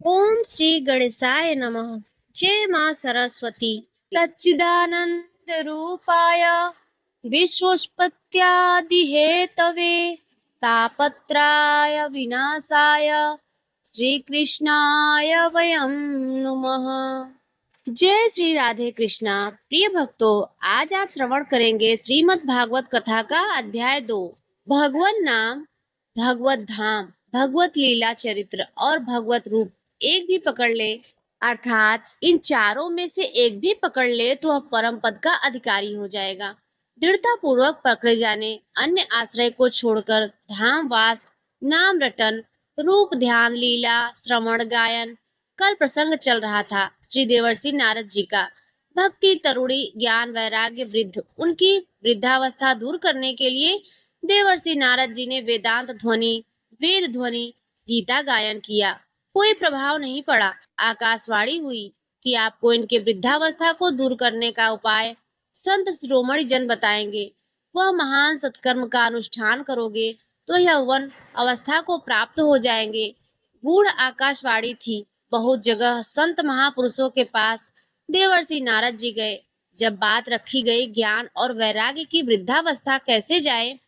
ओम श्री गणेशाय नमः। जय मां सरस्वती। सच्चिदानंद रूपाय विश्वोत्पत्त्यादि हेतवे तापत्राय विनाशाय श्री कृष्णाय वयं नुमः। जय श्री राधे कृष्णा। प्रिय भक्तों, आज आप श्रवण करेंगे श्रीमद् भागवत कथा का अध्याय 2। भगवत नाम, भगवत धाम, भगवत लीला चरित्र और भगवत रूप एक भी पकड़ ले, अर्थात इन चारों में से एक भी पकड़ ले तो वह परम पद का अधिकारी हो जाएगा। दृढ़ता पूर्वक पकड़े जाने, अन्य आश्रय को छोड़कर धाम वास, नाम रटन, रूप ध्यान, लीला श्रवण गायन। कल प्रसंग चल रहा था श्री देवर्षि नारद जी का। भक्ति तरुणी, ज्ञान वैराग्य वृद्ध, उनकी वृद्धावस्था दूर करने के लिए देवर्षि नारद जी ने वेदांत ध्वनि, वेद ध्वनि, गीता गायन किया। कोई प्रभाव नहीं पड़ा। आकाशवाणी हुई कि आपको इनके वृद्धावस्था को दूर करने का उपाय संत शिरोमणि जन बताएंगे। वह महान सत्कर्म का अनुष्ठान करोगे तो यौवन अवस्था को प्राप्त हो जाएंगे। गूढ़ आकाशवाणी थी। बहुत जगह संत महापुरुषों के पास देवर्षि नारद जी गए। जब बात रखी गई ज्ञान और वैराग्य की वृद्धावस्था कैसे जाए,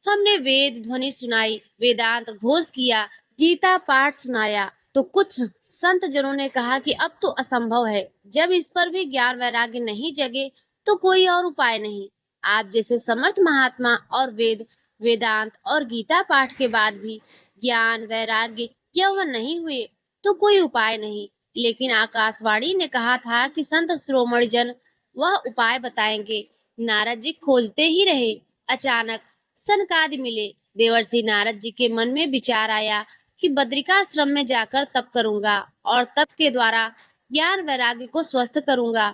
हमने वेद ध्वनि सुनाई, वेदांत घोष किया, गीता पाठ सुनाया, तो कुछ संत जनों ने कहा कि अब तो असंभव है। जब इस पर भी ज्ञान वैराग्य नहीं जगे तो कोई और उपाय नहीं। आप जैसे समर्थ महात्मा और वेदांत और गीता पाठ के बाद भी ज्ञान वैराग्य यौवन नहीं हुए तो कोई उपाय नहीं। लेकिन आकाशवाणी ने कहा था कि संत शिरोमणि जन वह उपाय बताएंगे। नारद जी खोजते ही रहे। अचानक सनकादि मिले। देवर्षि नारद जी के मन में विचार आया कि बद्रिकाश्रम में जाकर तप करूंगा और तप के द्वारा ज्ञान वैराग्य को स्वस्थ करूंगा।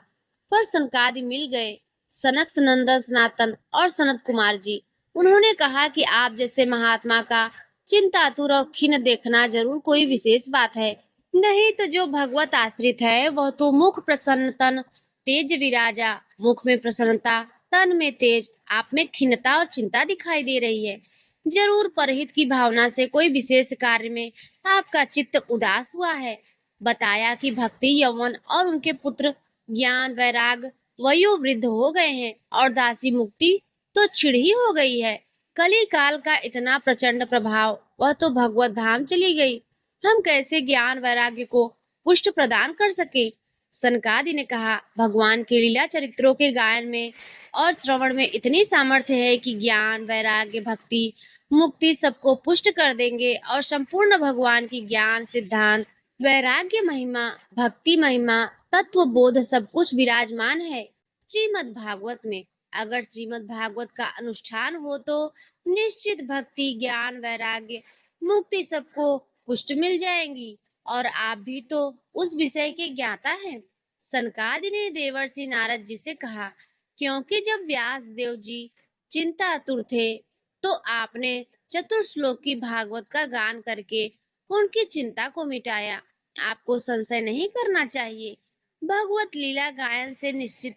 पर सनकादि मिल गए, सनक सनंदन सनातन और सनत कुमार जी। उन्होंने कहा कि आप जैसे महात्मा का चिंतातुर और खिन्न देखना जरूर कोई विशेष बात है। नहीं तो जो भगवत आश्रित है वह तो मुख प्रसन्न तन तेज विराजा। मुख में प्रसन्नता, तन में तेज, आप में खिन्नता और चिंता दिखाई दे रही है। जरूर परहित की भावना से कोई विशेष कार्य में आपका चित्त उदास हुआ है। बताया कि भक्ति यौवन और उनके पुत्र ज्ञान वैराग वयोवृद्ध हो गए हैं और दासी मुक्ति तो छिड़ ही हो गई है। कली काल का इतना प्रचंड प्रभाव, वह तो भगवत धाम चली गई। हम कैसे ज्ञान वैराग्य को पुष्ट प्रदान कर सके। सनकादि ने कहा, भगवान के लीला चरित्रों के गायन में और श्रवण में इतनी सामर्थ्य है कि ज्ञान वैराग्य भक्ति मुक्ति सबको पुष्ट कर देंगे और संपूर्ण भगवान की ज्ञान सिद्धांत वैराग्य महिमा भक्ति महिमा तत्व बोध सब कुछ विराजमान है श्रीमद् भागवत में। अगर श्रीमद् भागवत का अनुष्ठान हो तो निश्चित भक्ति ज्ञान वैराग्य मुक्ति सबको पुष्ट मिल जाएंगी। और आप भी तो उस विषय के ज्ञाता हैं। सनकादि ने देवर्षि नारद जी से कहा, क्योंकि जब व्यास देव जी चिंतातुर थे तो आपने चतुर श्लोक की भागवत का गान करके उनकी चिंता को मिटाया। आपको संशय नहीं करना चाहिए। भगवत लीला गायन से निश्चित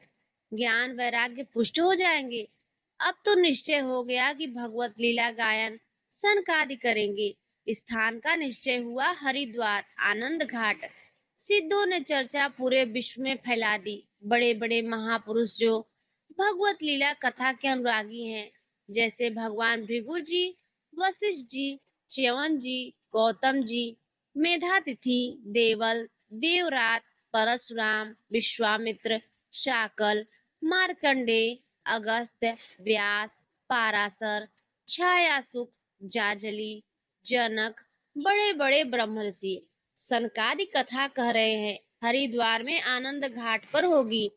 ज्ञान वैराग्य पुष्ट हो जाएंगे। अब तो निश्चय हो गया कि भगवत लीला गायन सनकादि करेंगे। स्थान का निश्चय हुआ हरिद्वार आनंद घाट। सिद्धों ने चर्चा पूरे विश्व में फैला दी। बड़े बड़े महापुरुष जो भगवत लीला कथा के अनुरागी हैं, जैसे भगवान भृगु जी, वशिष्ठ जी, च्यवन जी, गौतम जी, मेधातिथि, देवल, देवरात, परशुराम, विश्वामित्र, शाकल, मार्कंडेय, अगस्त्य, व्यास, पाराशर, छायासुख, जाजली, जनक, बड़े बड़े ब्रह्मर्षि सनकादि कथा कह रहे हैं हरिद्वार में आनंद घाट पर होगी।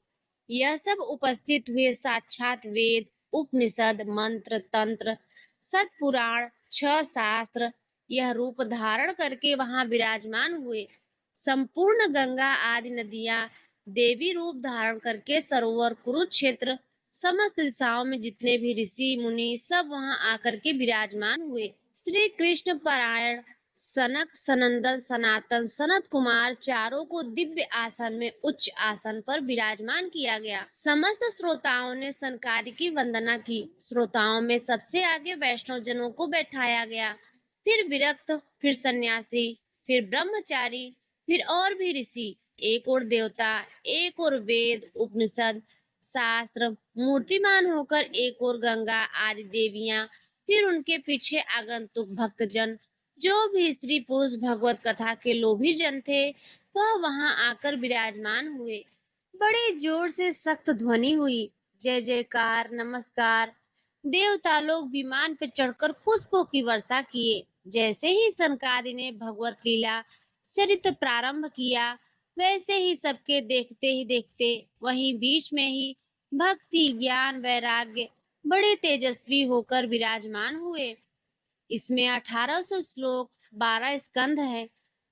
यह सब उपस्थित हुए साक्षात वेद उपनिषद मंत्र तंत्र सतपुराण छह शास्त्र यह रूप धारण करके वहां विराजमान हुए। संपूर्ण गंगा आदि नदियां देवी रूप धारण करके सरोवर कुरुक्षेत्र समस्त दिशाओं में जितने भी ऋषि मुनि सब वहां आकर के विराजमान हुए। श्री कृष्ण परायण सनक सनंदन सनातन सनत कुमार चारों को दिव्य आसन में उच्च आसन पर विराजमान किया गया। समस्त श्रोताओं ने सनकादि की वंदना की। श्रोताओं में सबसे आगे वैष्णव जनों को बैठाया गया, फिर विरक्त, फिर सन्यासी, फिर ब्रह्मचारी, फिर और भी ऋषि, एक और देवता, एक और वेद उपनिषद शास्त्र मूर्तिमान होकर, एक और गंगा आदि देवियां, फिर उनके पीछे आगंतुक भक्तजन, जो भी स्त्री पुरुष भगवत कथा के लोभी जन थे, वह वहां आकर विराजमान हुए। बड़े जोर से सख्त ध्वनि हुई, जय जयकार नमस्कार। देवता लोग विमान पर चढ़कर पुष्पों की वर्षा किए। जैसे ही सनकादि ने भगवत लीला चरित्र प्रारंभ किया, वैसे ही सबके देखते ही देखते वहीं बीच में ही भक्ति ज्ञान वैराग्य बड़े तेजस्वी होकर विराजमान हुए। इसमें 1800 श्लोक 12 स्कंध हैं।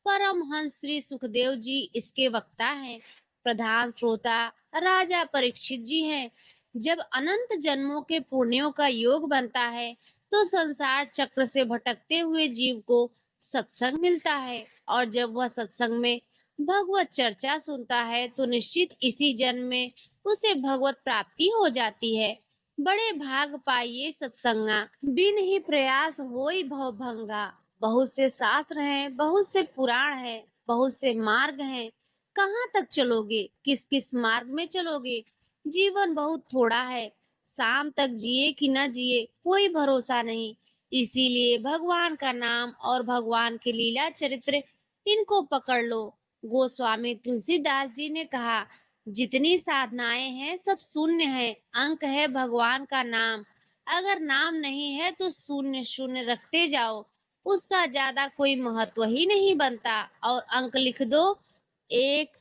परमहंस श्री सुखदेव जी इसके वक्ता हैं। प्रधान श्रोता राजा परीक्षित जी हैं। जब अनंत जन्मों के पुण्यों का योग बनता है, तो संसार चक्र से भटकते हुए जीव को सत्संग मिलता है, और जब वह सत्संग में भगवत चर्चा सुनता है, तो निश्चित इसी जन्म में उसे भगवत प्राप्ति हो जाती है। बड़े भाग पाइए सत्संगा, बिन ही प्रयास होई भव भंगा। बहुत से शास्त्र हैं, बहुत से पुराण हैं, बहुत से मार्ग हैं। कहाँ तक चलोगे, किस किस मार्ग में चलोगे? जीवन बहुत थोड़ा है, शाम तक जिए कि न जिए कोई भरोसा नहीं। इसीलिए भगवान का नाम और भगवान के लीला चरित्र, इनको पकड़ लो। गोस्वामी तुलसीदास जी ने कहा, जितनी साधनाएं हैं सब शून्य है, अंक है भगवान का नाम। अगर नाम नहीं है तो शून्य शून्य रखते जाओ, उसका ज्यादा कोई महत्व ही नहीं बनता। और अंक लिख दो, एक,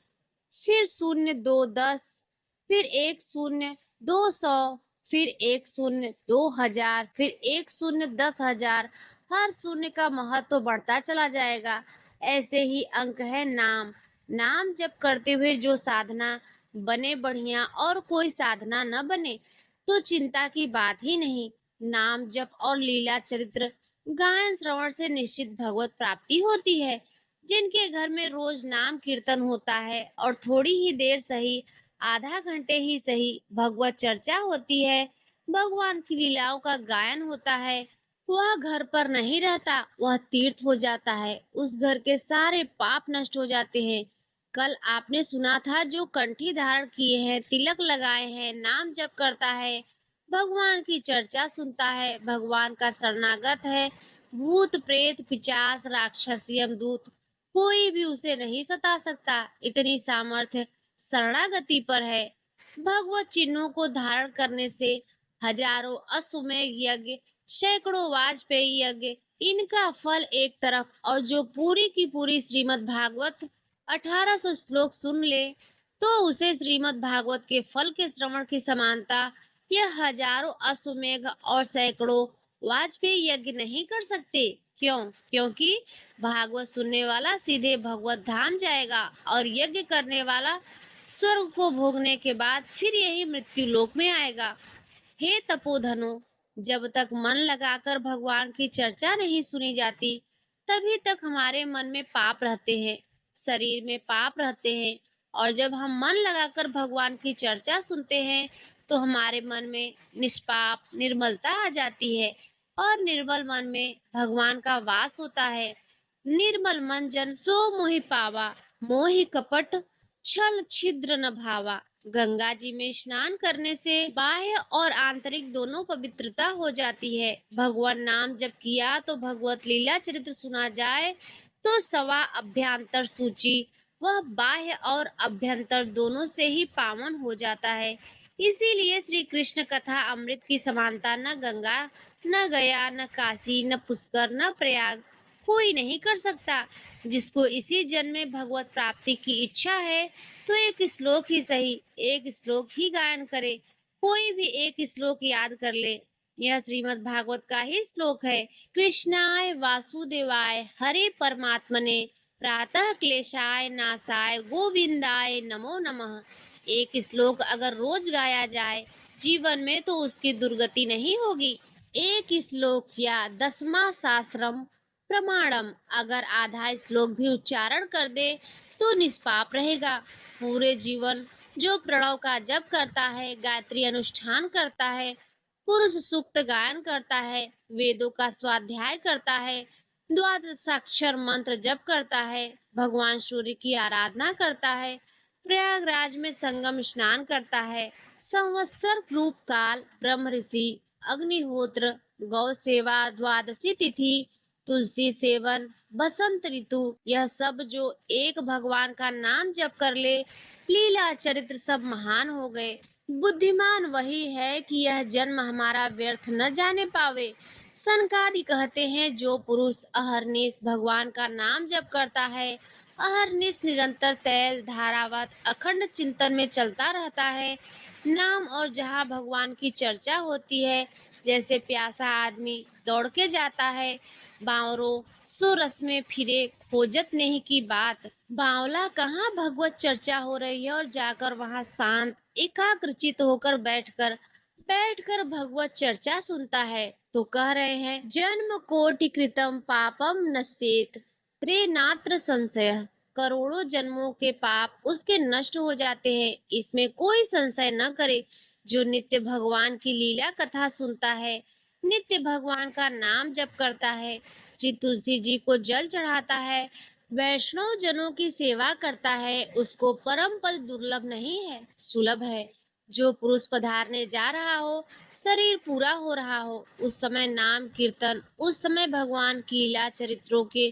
फिर शून्य दो 10, फिर एक शून्य 200, फिर एक शून्य 2000, फिर एक शून्य 10,000। हर शून्य का महत्व बढ़ता चला जाएगा। ऐसे ही अंक है नाम। नाम जप करते हुए जो साधना बने बढ़िया, और कोई साधना न बने तो चिंता की बात ही नहीं। नाम जप और लीला चरित्र गायन श्रवण से निश्चित भगवत प्राप्ति होती है। जिनके घर में रोज नाम कीर्तन होता है, और थोड़ी ही देर सही, आधा घंटे ही सही, भगवत चर्चा होती है, भगवान की लीलाओं का गायन होता है, वह घर पर नहीं रहता, वह तीर्थ हो जाता है। उस घर के सारे पाप नष्ट हो जाते हैं। कल आपने सुना था, जो कंठी धारण किए हैं, तिलक लगाए हैं, नाम जप करता है, भगवान की चर्चा सुनता है, भगवान का शरणागत है, भूत प्रेत पिशाच राक्षस यमदूत कोई भी उसे नहीं सता सकता। इतनी सामर्थ्य शरणागति पर है। भगवत चिन्हों को धारण करने से हजारों अश्वमेध यज्ञ, सैकड़ों वाजपेयी यज्ञ, इनका फल एक तरफ, और जो पूरी की पूरी श्रीमद् भागवत 1800 श्लोक सुन ले, तो उसे श्रीमद् भागवत के फल के श्रवण की समानता यह हजारों अश्वमेध और सैकड़ों वाजपेयी यज्ञ नहीं कर सकते। क्यों? क्योंकि भागवत सुनने वाला सीधे भगवत धाम जाएगा, और यज्ञ करने वाला स्वर्ग को भोगने के बाद फिर यही मृत्यु लोक में आएगा। हे तपोधनो, जब तक मन लगाकर भगवान की चर्चा नहीं सुनी जाती, तभी तक हमारे मन में पाप रहते हैं, शरीर में पाप रहते हैं। और जब हम मन लगाकर भगवान की चर्चा सुनते हैं, तो हमारे मन में निष्पाप निर्मलता आ जाती है, और निर्मल मन में भगवान का वास होता है। निर्मल मन जन सो मोहि पावा, मोहि कपट छल छिद्र न भावा। गंगा जी में स्नान करने से बाह्य और आंतरिक दोनों पवित्रता हो जाती है। भगवान नाम जप किया तो भगवत लीला चरित्र सुना जाए, तो सवा अभ्यंतर सूची, वह बाह्य और अभ्यंतर दोनों से ही पावन हो जाता है। इसीलिए श्री कृष्ण कथा अमृत की समानता न गंगा, न गया, न काशी, न पुष्कर, न प्रयाग कोई नहीं कर सकता। जिसको इसी जन्म में भगवत प्राप्ति की इच्छा है, तो एक श्लोक ही सही, एक श्लोक ही गायन करे। कोई भी एक श्लोक याद कर ले। यह श्रीमद् भागवत का ही श्लोक है। कृष्णाय वासुदेवाय हरे परमात्मने प्रातः क्लेशाय नाशाय गोविंदाय नमो नमः। एक श्लोक अगर रोज गाया जाए जीवन में, तो उसकी दुर्गति नहीं होगी। एक श्लोक या 10वां शास्त्रम प्रमाणम, अगर आधा श्लोक भी उच्चारण कर दे तो निष्पाप रहेगा। पूरे जीवन जो प्रणव का जप करता है, गायत्री अनुष्ठान करता है, पुरुष सूक्त गायन करता है, वेदों का स्वाध्याय करता है, द्वादशाक्षर मंत्र जप करता है, भगवान सूर्य की आराधना करता है, प्रयागराज में संगम स्नान करता है, संवत्सर रूप काल, ब्रह्म ऋषि, अग्निहोत्र, गौ सेवा, द्वादशी तिथि, तुलसी सेवन, बसंत ऋतु, यह सब जो एक भगवान का नाम जप कर ले, लीला चरित्र सब महान हो गए। बुद्धिमान वही है कि यह जन्म हमारा व्यर्थ न जाने पावे। सनकादि कहते हैं, जो पुरुष अहरनिश भगवान का नाम जप करता है, अहरनिश निरंतर तैल धारावत अखंड चिंतन में चलता रहता है, नाम और जहाँ भगवान की चर्चा होती है, जैसे प्यासा आदमी दौड़ के जाता है, बावरो सो रस में फिरे खोजत नहीं की बात। बावला कहाँ भगवत चर्चा हो रही है और जाकर वहां शांत एकाग्रचित होकर बैठकर भगवत चर्चा सुनता है। तो कह रहे हैं, जन्म कोटि कृतम पापम नश्येत त्रिनात्र संशय, करोड़ों जन्मों के पाप उसके नष्ट हो जाते हैं, इसमें कोई संशय न करे। जो नित्य भगवान की लीला कथा सुनता है, नित्य भगवान का नाम जप करता है, श्री तुलसी जी को जल चढ़ाता है, वैष्णव जनों की सेवा करता है, उसको परम पद दुर्लभ नहीं है, सुलभ है। जो पुरुष पधारने जा रहा हो, शरीर पूरा हो रहा हो, उस समय नाम कीर्तन, उस समय भगवान की लीला चरित्रों के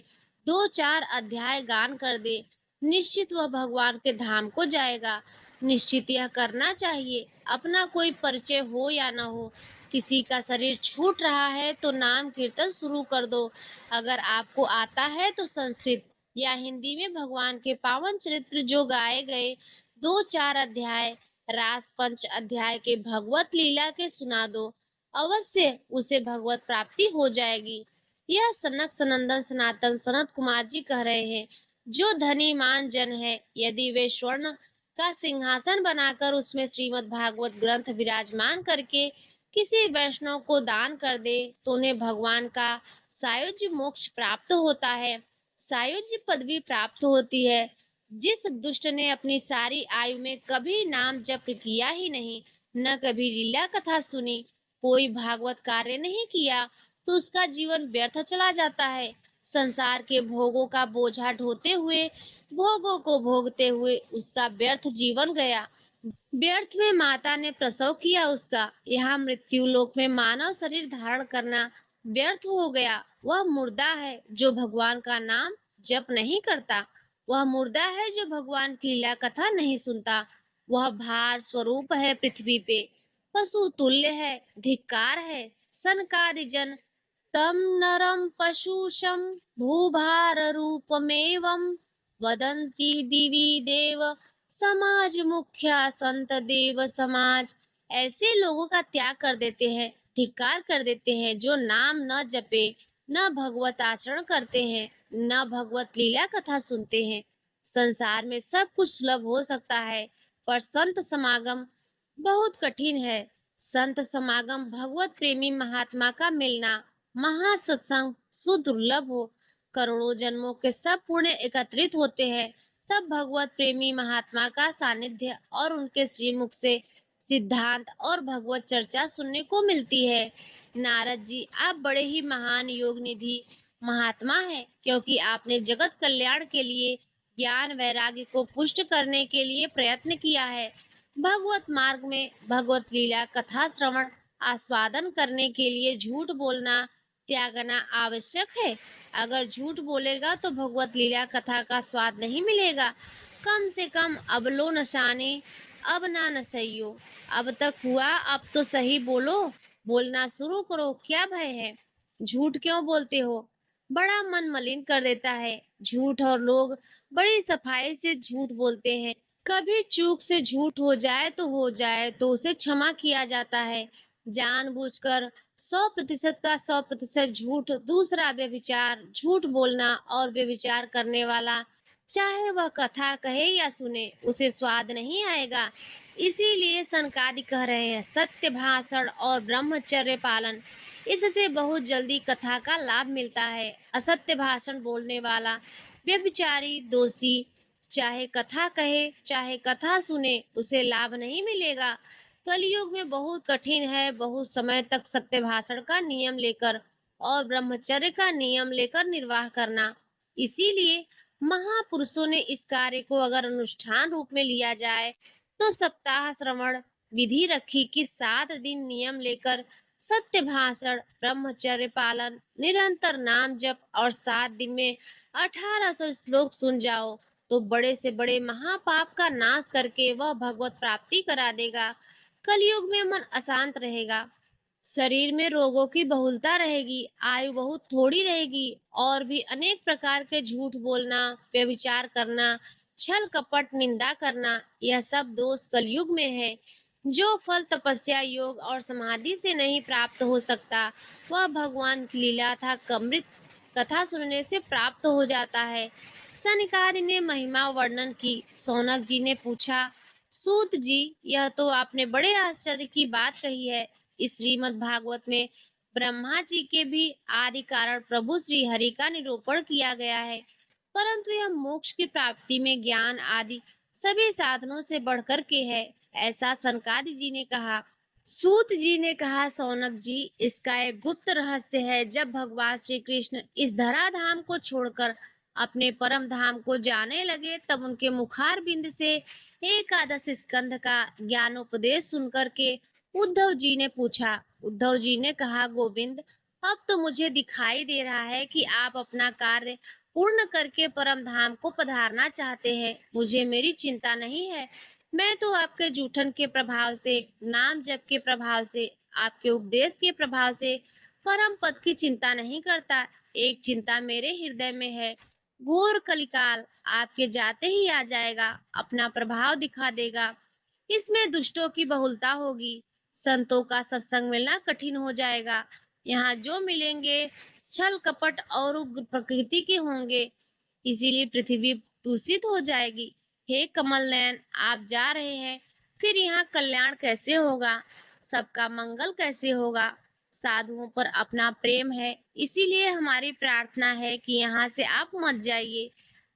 2-4 अध्याय गान कर दे, निश्चित वह भगवान के धाम को जाएगा। निश्चित यह करना चाहिए। अपना कोई परिचय हो या न हो, किसी का शरीर छूट रहा है तो नाम कीर्तन शुरू कर दो। अगर आपको आता है तो संस्कृत या हिंदी में भगवान के पावन चरित्र जो गाए गए 2-4 अध्याय, रास पंच अध्याय के भगवत लीला के सुना दो, अवश्य उसे भगवत प्राप्ति हो जाएगी। यह सनक सनंदन सनातन सनत कुमार जी कह रहे हैं। जो धनीमान जन है, यदि वे स्वर्ण का सिंहासन बनाकर उसमें श्रीमद् भागवत ग्रंथ विराजमान करके किसी वैष्णव को दान कर दे, तो उन्हें भगवान का सायुज्य मोक्ष प्राप्त होता है, सायुज्य पदवी प्राप्त होती है। जिस दुष्ट ने अपनी सारी आयु में कभी नाम जप किया ही नहीं, न कभी लीला कथा सुनी, कोई भागवत कार्य नहीं किया, तो उसका जीवन व्यर्थ चला जाता है। संसार के भोगों का बोझा ढोते हुए, भोगों को भोगते हुए उसका व्यर्थ जीवन गया। व्यर्थ में माता ने प्रसव किया उसका, यहाँ मृत्यु लोक में मानव शरीर धारण करना व्यर्थ हो गया। वह मुर्दा है जो भगवान का नाम जप नहीं करता, वह मुर्दा है जो भगवान की लीला कथा नहीं सुनता। वह भार स्वरूप है पृथ्वी पे, पशु तुल्य है, धिक्कार है। सनकादि जन तम नरम पशुषम भूभार रूपमेवं वदन्ति दिवि देव समाज मुख्या संत देव समाज। ऐसे लोगों का त्याग कर देते हैं, धिक्कार कर देते हैं, जो नाम न जपे, न भगवत आचरण करते हैं, न भगवत लीला कथा सुनते हैं। संसार में सब कुछ सुलभ हो सकता है, पर संत समागम बहुत कठिन है। संत समागम भगवत प्रेमी महात्मा का मिलना, महासत्संग सुदुर्लभ हो, करोड़ों जन्मों के सब पुण्य एकत्रित होते हैं, तब भगवत प्रेमी महात्मा का सानिध्य और उनके श्रीमुख से सिद्धांत और भगवत चर्चा सुनने को मिलती है। नारद जी, आप बड़े ही महान योग निधि महात्मा हैं, क्योंकि आपने जगत कल्याण के लिए ज्ञान वैराग्य को पुष्ट करने के लिए प्रयत्न किया है। भगवत मार्ग में भगवत लीला कथा श्रवण आस्वादन करने के लिए झूठ बोलना त्यागना आवश्यक है। अगर झूठ बोलेगा तो भगवत लीला कथा का स्वाद नहीं मिलेगा। कम से कम अब लो नशाने, अब ना नसइयो। अब तक हुआ, अब तो सही बोलो, बोलना शुरू करो, क्या भय है? झूठ क्यों बोलते हो? बड़ा मन मलिन कर देता है झूठ, और लोग बड़ी सफाई से झूठ बोलते हैं। कभी चूक से झूठ हो जाए तो उसे क्षमा किया जाता है। जानबूझकर 100% का 100% झूठ, दूसरा व्यभिचार, झूठ बोलना और व्यभिचार करने वाला, चाहे वह कथा कहे या सुने, उसे स्वाद नहीं आएगा। इसीलिए सनकादि कह रहे हैं, सत्य भाषण और ब्रह्मचर्य पालन, इससे बहुत जल्दी कथा का लाभ मिलता है। असत्य भाषण बोलने वाला व्यभिचारी, दोषी, चाहे कथा कहे चाहे कथा सुने, उसे लाभ नहीं मिलेगा। कलयुग में बहुत कठिन है बहुत समय तक सत्य भाषण का नियम लेकर और ब्रह्मचर्य का नियम लेकर निर्वाह करना। इसीलिए महापुरुषों ने इस कार्य को अगर अनुष्ठान रूप में लिया जाए तो सप्ताह श्रवण विधि रखी कि 7 दिन नियम लेकर सत्य भाषण, ब्रह्मचर्य पालन, निरंतर नाम जप और 7 दिन में 1800 श्लोक सुन जाओ तो बड़े से बड़े महापाप का नाश करके वह भगवत प्राप्ति करा देगा। कलयुग में मन अशांत रहेगा, शरीर में रोगों की बहुलता रहेगी, आयु बहुत थोड़ी रहेगी और भी अनेक प्रकार के झूठ बोलना, व्यभिचार करना, छल कपट, निंदा करना, यह सब दोष कलयुग में है। जो फल तपस्या, योग और समाधि से नहीं प्राप्त हो सकता वह भगवान की लीला था अमृत कथा सुनने से प्राप्त हो जाता है। सनकादि ने महिमा वर्णन की। सौनक जी ने पूछा, सूत जी, यह तो आपने बड़े आश्चर्य की बात कही है। इस श्रीमद् भागवत में ब्रह्मा जी के भी आदि कारण प्रभु श्री हरि का निरूपण किया गया है, परंतु यह मोक्ष की प्राप्ति में ज्ञान आदि सभी साधनों से बढ़कर के है, ऐसा सनकादि जी ने कहा। सूत जी ने कहा, सौनक जी, इसका एक गुप्त रहस्य है। जब भगवान श्री कृष्ण इस धराधाम को छोड़कर अपने परम धाम को जाने लगे तब उनके मुखार बिंद से एकादश स्कंध का ज्ञानोपदेश सुनकर के उद्धव जी ने पूछा। उद्धव जी ने कहा, गोविंद, अब तो मुझे दिखाई दे रहा है कि आप अपना कार्य पूर्ण करके परम धाम को पधारना चाहते हैं। मुझे मेरी चिंता नहीं है। मैं तो आपके जूठन के प्रभाव से, नाम जप के प्रभाव से, आपके उपदेश के प्रभाव से परम पद की चिंता नहीं करता। एक चिंता मेरे हृदय में है। घोर कलिकाल आपके जाते ही आ जाएगा, अपना प्रभाव दिखा देगा। इसमें दुष्टों की बहुलता होगी, संतों का सत्संग मिलना कठिन हो जाएगा। यहाँ जो मिलेंगे छल कपट और उग्र प्रकृति के होंगे, इसीलिए पृथ्वी दूषित हो जाएगी। हे कमल नयन, आप जा रहे हैं, फिर यहाँ कल्याण कैसे होगा, सबका मंगल कैसे होगा। साधुओं पर अपना प्रेम है, इसीलिए हमारी प्रार्थना है कि यहाँ से आप मत जाइए।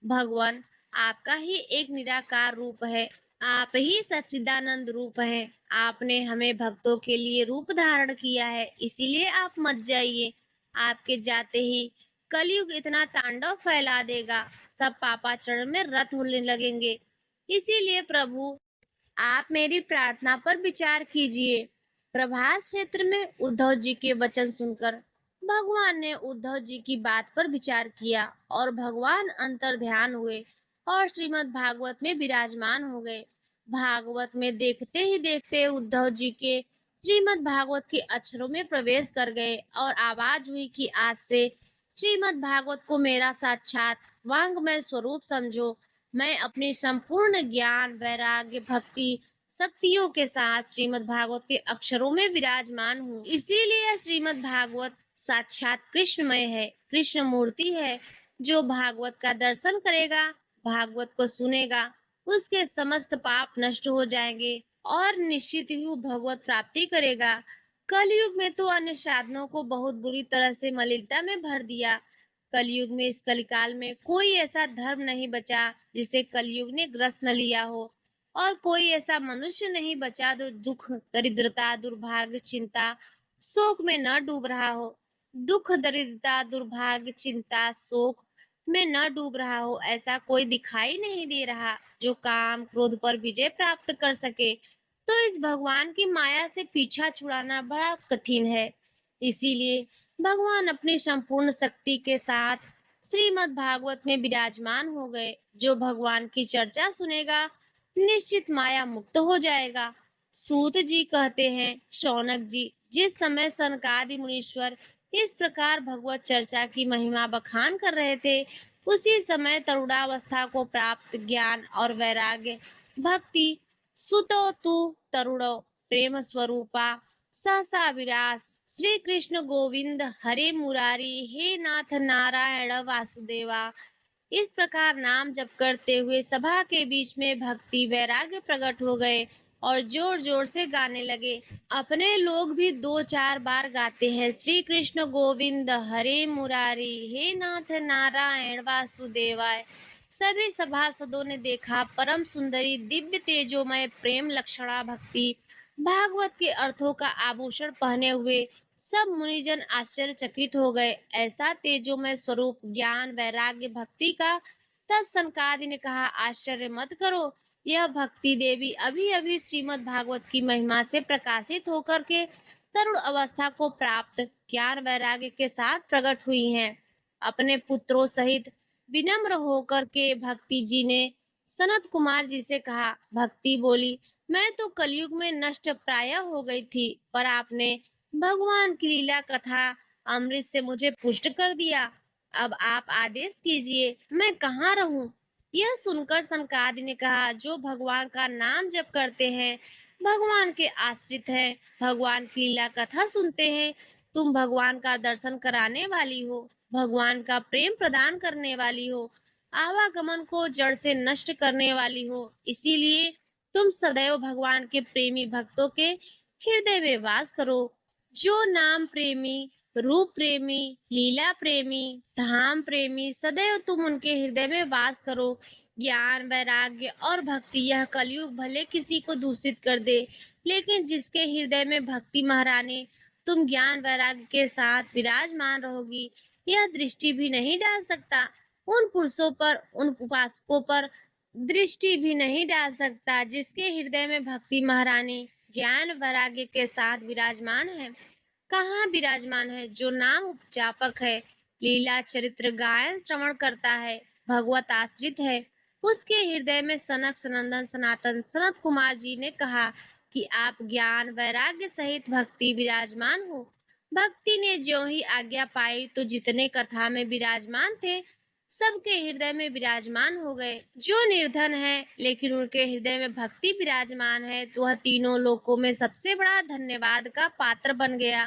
भगवान आपका ही एक निराकार रूप है, आप ही सच्चिदानंद रूप हैं। आपने हमें भक्तों के लिए रूप धारण किया है, इसीलिए आप मत जाइए। आपके जाते ही कलयुग इतना तांडव फैला देगा, सब पापाचरण में रत होने लगेंगे। इसीलिए प्रभु, आप मेरी प्रार्थना पर विचार कीजिए। प्रभास क्षेत्र में उद्धव जी के वचन सुनकर भगवान ने उद्धव जी की बात पर विचार किया और भगवान अंतर ध्यान हुए और श्रीमद् भागवत में विराजमान हो गए। भागवत में देखते ही देखते उद्धव जी के श्रीमद् भागवत के अक्षरों में प्रवेश कर गए और आवाज हुई कि आज से श्रीमद् भागवत को मेरा साक्षात वांग्मय स्वरूप समझो। मैं अपनी संपूर्ण ज्ञान, वैराग्य, भक्ति शक्तियों के साथ श्रीमद् भागवत के अक्षरों में विराजमान हूँ। इसीलिए श्रीमद् भागवत साक्षात कृष्णमय है, कृष्ण मूर्ति है। जो भागवत का दर्शन करेगा, भागवत को सुनेगा, उसके समस्त पाप नष्ट हो जाएंगे और निश्चित ही वो भगवत प्राप्ति करेगा। कलयुग में तो अन्य साधनों को बहुत बुरी तरह से मलिनता में भर दिया। कलयुग में, इस कलिकाल में कोई ऐसा धर्म नहीं बचा जिसे कलयुग ने ग्रस्त न लिया हो, और कोई ऐसा मनुष्य नहीं बचा जो दुख, दरिद्रता, दुर्भाग्य, चिंता, शोक में न डूब रहा हो। दुख, दरिद्रता, दुर्भाग्य, चिंता, शोक में न डूब रहा हो, ऐसा कोई दिखाई नहीं दे रहा जो काम क्रोध पर विजय प्राप्त कर सके। तो इस भगवान की माया से पीछा छुड़ाना बड़ा कठिन है। इसीलिए भगवान अपनी संपूर्ण शक्ति के साथ श्रीमद् भागवत में विराजमान हो गए। जो भगवान की चर्चा सुनेगा निश्चित माया मुक्त हो जाएगा। सूत जी कहते हैं, शौनक जी, जिस समय सनकादि मुनीश्वर इस प्रकार भगवत चर्चा की महिमा बखान कर रहे थे, उसी समय तरुणावस्था को प्राप्त ज्ञान और वैराग्य, भक्ति, सुतो तु तरुणो प्रेम स्वरूपा सहसा विरास श्री कृष्ण गोविंद हरे मुरारी, हे नाथ नारायण वासुदेवा, इस प्रकार नाम जप करते हुए सभा के बीच में भक्ति वैराग्य प्रकट हो गए और जोर जोर से गाने लगे। अपने लोग भी 2-4 बार गाते हैं, श्री कृष्ण गोविंद हरे मुरारी, हे नाथ नारायण वासुदेवाय। सभी सभासदों ने देखा परम सुंदरी दिव्य तेजोमय प्रेम लक्षणा भक्ति भागवत के अर्थों का आभूषण पहने हुए सब मुनिजन आश्चर्यचकित हो गए। ऐसा तेजोमय स्वरूप, ज्ञान, वैराग्य, भक्ति का। तब सनकादि ने कहा, आश्चर्य मत करो, यह भक्ति देवी अभी अभी श्रीमद् भागवत की महिमा से प्रकाशित होकर के तरुण अवस्था को प्राप्त ज्ञान वैराग्य के साथ प्रकट हुई हैं। अपने पुत्रों सहित विनम्र होकर के भक्ति जी ने सनत कुमार जी से कहा। भक्ति बोली, मैं तो कलयुग में नष्ट प्राय हो गई थी, पर आपने भगवान की लीला कथा अमृत से मुझे पुष्ट कर दिया। अब आप आदेश कीजिए, मैं कहाँ रहूं? यह सुनकर सनकादि ने कहा, जो भगवान का नाम जप करते हैं, भगवान के आश्रित हैं, भगवान की लीला कथा सुनते हैं, तुम भगवान का दर्शन कराने वाली हो, भगवान का प्रेम प्रदान करने वाली हो, आवागमन को जड़ से नष्ट करने वाली हो, इसीलिए तुम सदैव भगवान के प्रेमी भक्तों के हृदय में वास करो। जो नाम प्रेमी, रूप प्रेमी, लीला प्रेमी, धाम प्रेमी, सदैव तुम उनके हृदय में वास करो। ज्ञान, वैराग्य और भक्ति, यह कलयुग भले किसी को दूषित कर दे, लेकिन जिसके हृदय में भक्ति महारानी, तुम ज्ञान वैराग्य के साथ विराजमान रहोगी, यह दृष्टि भी नहीं डाल सकता। उन पुरुषों पर, उन उपासकों पर दृष्टि भी नहीं डाल सकता जिसके हृदय में भक्ति महारानी ज्ञान वैराग्य के साथ विराजमान है। कहाँ विराजमान है? जो नाम उपजापक है, लीला चरित्र गायन श्रवण करता है, भगवत आश्रित है, उसके हृदय में सनक सनंदन सनातन सनत कुमार जी ने कहा कि आप ज्ञान वैराग्य सहित भक्ति विराजमान हो। भक्ति ने ज्यों ही आज्ञा पाई तो जितने कथा में विराजमान थे, सबके हृदय में विराजमान हो गए। जो निर्धन है लेकिन उनके हृदय में भक्ति विराजमान है, तो वह तीनों लोकों में सबसे बड़ा धन्यवाद का पात्र बन गया,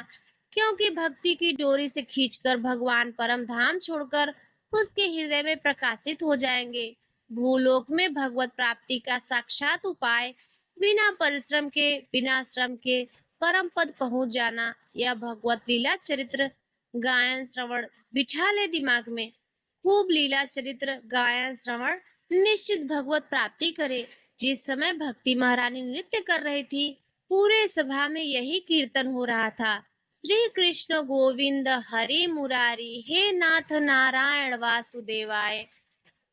क्योंकि भक्ति की डोरी से खींचकर भगवान परम धाम छोड़कर उसके हृदय में प्रकाशित हो जाएंगे। भूलोक में भगवत प्राप्ति का साक्षात उपाय, बिना परिश्रम के, बिना श्रम के परम पद पहुंच जाना। यह भगवत लीला चरित्र गायन श्रवण बिठा ले दिमाग में। खूब लीला चरित्र गायन श्रवण, निश्चित भगवत प्राप्ति करे। जिस समय भक्ति महारानी नृत्य कर रही थी, पूरे सभा में यही कीर्तन हो रहा था, श्री कृष्ण गोविंद हरि मुरारी, हे नाथ नारायण वासुदेवाय।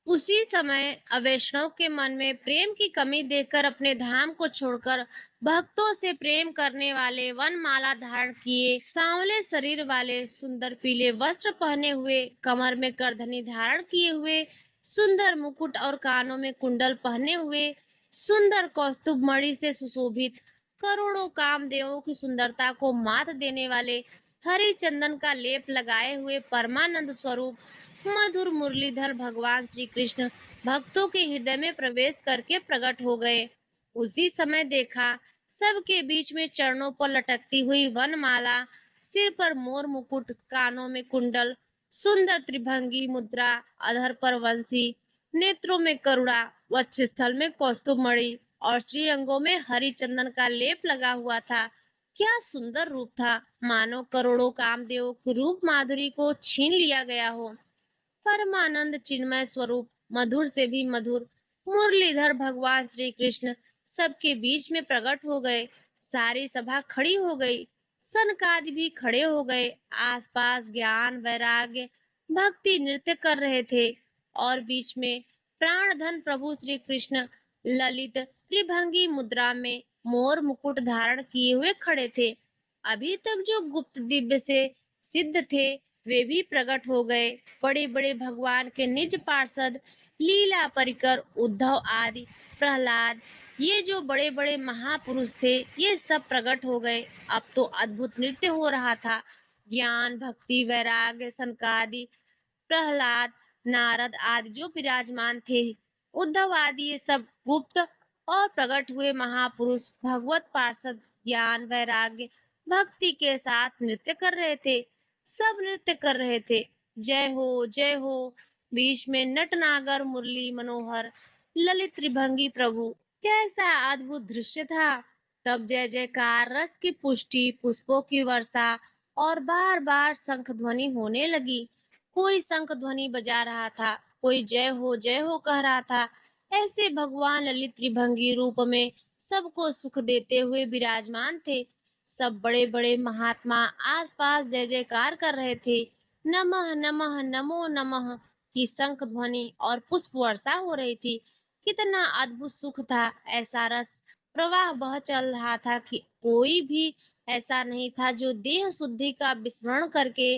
उसी समय अवैष्णव के मन में प्रेम की कमी देखकर अपने धाम को छोड़कर भक्तों से प्रेम करने वाले, वनमाला धारण किए, सांवले शरीर वाले, सुंदर पीले वस्त्र पहने हुए, कमर में करधनी धारण किए हुए, सुंदर मुकुट और कानों में कुंडल पहने हुए, सुंदर कौस्तुभ मणि से सुशोभित, करोड़ों कामदेवों की सुंदरता को मात देने वाले, हरि चंदन का लेप लगाए हुए परमानंद स्वरूप मधुर मुरलीधर भगवान श्री कृष्ण भक्तों के हृदय में प्रवेश करके प्रकट हो गए। उसी समय देखा, सबके बीच में चरणों पर लटकती हुई वनमाला, सिर पर मोर मुकुट, कानों में कुंडल, सुंदर त्रिभंगी मुद्रा, अधर पर वंशी, नेत्रों में करुणा, वक्षस्थल में कौस्तुभमणि और श्रीअंगों में हरि चंदन का लेप लगा हुआ था। क्या सुंदर रूप था, मानो करोड़ों कामदेवों की रूप माधुरी को छीन लिया गया हो। परमानंद चिन्मय स्वरूप, मधुर से भी मधुर मुरलीधर भगवान श्री कृष्ण सबके बीच में प्रकट हो गए। सारी सभा खड़ी हो गई, सनकादि भी खड़े हो गए। आसपास ज्ञान वैराग्य भक्ति नृत्य कर रहे थे और बीच में प्राणधन प्रभु श्री कृष्ण ललित त्रिभंगी मुद्रा में मोर मुकुट धारण किए हुए खड़े थे। अभी तक जो गुप्त दिव्य से सिद्ध थे, वे भी प्रकट हो गए। बड़े बड़े भगवान के निज पार्षद, लीला परिकर, उद्धव आदि, प्रहलाद, ये जो बड़े बड़े महापुरुष थे, ये सब प्रकट हो गए। अब तो अद्भुत नृत्य हो रहा था। ज्ञान भक्ति वैराग्य सनकादि, प्रहलाद, नारद आदि जो विराजमान थे, उद्धव आदि, ये सब गुप्त और प्रकट हुए महापुरुष भगवत पार्षद ज्ञान वैराग्य भक्ति के साथ नृत्य कर रहे थे। सब नृत्य कर रहे थे, जय हो जय हो। बीच में नटनागर मुरली मनोहर ललित त्रिभंगी प्रभु, कैसा अद्भुत दृश्य था। तब जय जयकार, रस की पुष्टि, पुष्पों की वर्षा और बार बार शंख ध्वनि होने लगी। कोई शंख ध्वनि बजा रहा था, कोई जय हो कह रहा था। ऐसे भगवान ललित त्रिभंगी रूप में सबको सुख देते हुए विराजमान थे। सब बड़े बड़े महात्मा आसपास जय जयकार कर रहे थे। नमः नमः नमो नमः की शंख ध्वनि और पुष्प वर्षा हो रही थी। कितना अद्भुत सुख था। ऐसा रस प्रवाह बह चल रहा था कि कोई भी ऐसा नहीं था जो देह शुद्धि का विस्मरण करके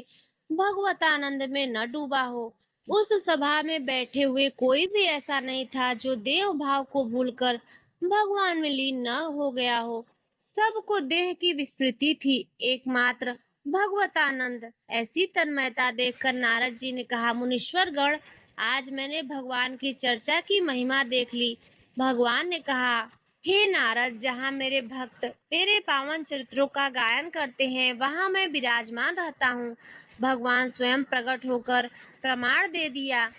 भगवतानंद में न डूबा हो। उस सभा में बैठे हुए कोई भी ऐसा नहीं था जो देह भाव को भूलकर भगवान में लीन न हो गया हो। सबको देह की विस्मृति थी, एकमात्र भगवतानंद। ऐसी तन्मयता देखकर नारद जी ने कहा, मुनीश्वर गण, आज मैंने भगवान की चर्चा की महिमा देख ली। भगवान ने कहा, हे नारद, जहाँ मेरे भक्त मेरे पावन चरित्रों का गायन करते हैं, वहाँ मैं विराजमान रहता हूँ। भगवान स्वयं प्रकट होकर प्रमाण दे दिया।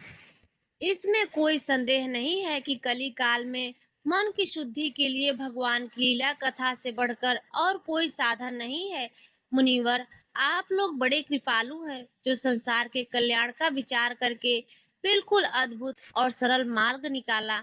इसमें कोई संदेह नहीं है कि कली काल में मन की शुद्धि के लिए भगवान की लीला कथा से बढ़कर और कोई साधन नहीं है। मुनिवर, आप लोग बड़े कृपालु हैं, जो संसार के कल्याण का विचार करके बिल्कुल अद्भुत और सरल मार्ग निकाला,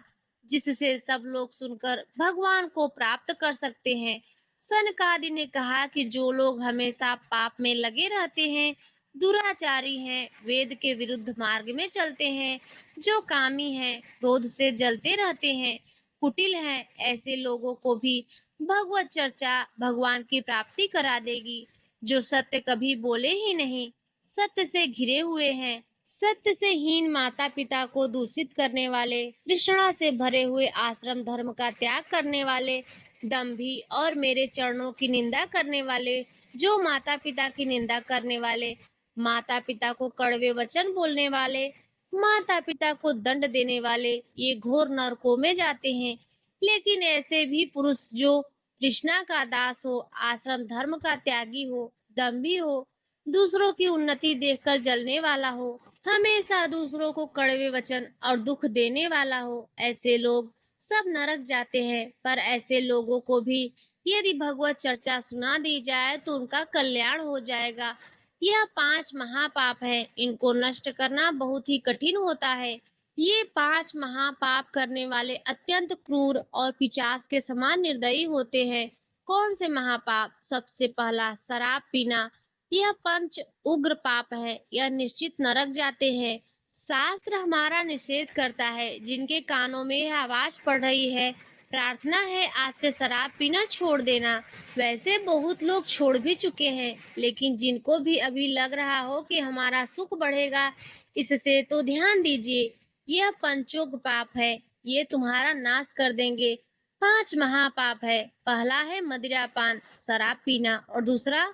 जिससे सब लोग सुनकर भगवान को प्राप्त कर सकते हैं। सनकादि ने कहा कि जो लोग हमेशा पाप में लगे रहते हैं, दुराचारी हैं, वेद के विरुद्ध मार्ग में चलते हैं, जो कामी हैं, क्रोध से जलते रहते हैं, कुटिल हैं, ऐसे लोगों को भी भगवत चर्चा भगवान की प्राप्ति करा देगी। जो सत्य कभी बोले ही नहीं, सत्य से घिरे हुए हैं, सत्य से हीन माता पिता को दूषित करने वाले, तृष्णा से भरे हुए आश्रम धर्म का त्याग करने वाले, दंभी और मेरे चरणों की निंदा करने वाले, जो माता पिता की निंदा करने वाले, माता पिता को कड़वे वचन बोलने वाले, माता पिता को दंड देने वाले, ये घोर नरकों में जाते हैं। लेकिन ऐसे भी पुरुष जो तृष्णा का दास हो, आश्रम धर्म का त्यागी हो, दंभी हो, दूसरों की उन्नति देखकर जलने वाला हो, हमेशा दूसरों को कड़वे वचन और दुख देने वाला हो, ऐसे लोग सब नरक जाते हैं। पर ऐसे लोगों को भी यदि भगवत चर्चा सुना दी जाए तो उनका कल्याण हो जाएगा। यह 5 महापाप है, इनको नष्ट करना बहुत ही कठिन होता है। ये 5 महापाप करने वाले अत्यंत क्रूर और पिशाच के समान निर्दयी होते हैं। कौन से महापाप? सबसे पहला शराब पीना। यह पंच उग्र पाप है, यह निश्चित नरक जाते हैं। शास्त्र हमारा निषेध करता है। जिनके कानों में यह आवाज पड़ रही है, प्रार्थना है आज से शराब पीना छोड़ देना। वैसे बहुत लोग छोड़ भी चुके हैं, लेकिन जिनको भी अभी लग रहा हो कि हमारा सुख बढ़ेगा इससे, तो ध्यान दीजिए, यह पंचोग पाप है, ये तुम्हारा नाश कर देंगे। 5 महापाप है। पहला है मदिरापान, शराब पीना, और दूसरा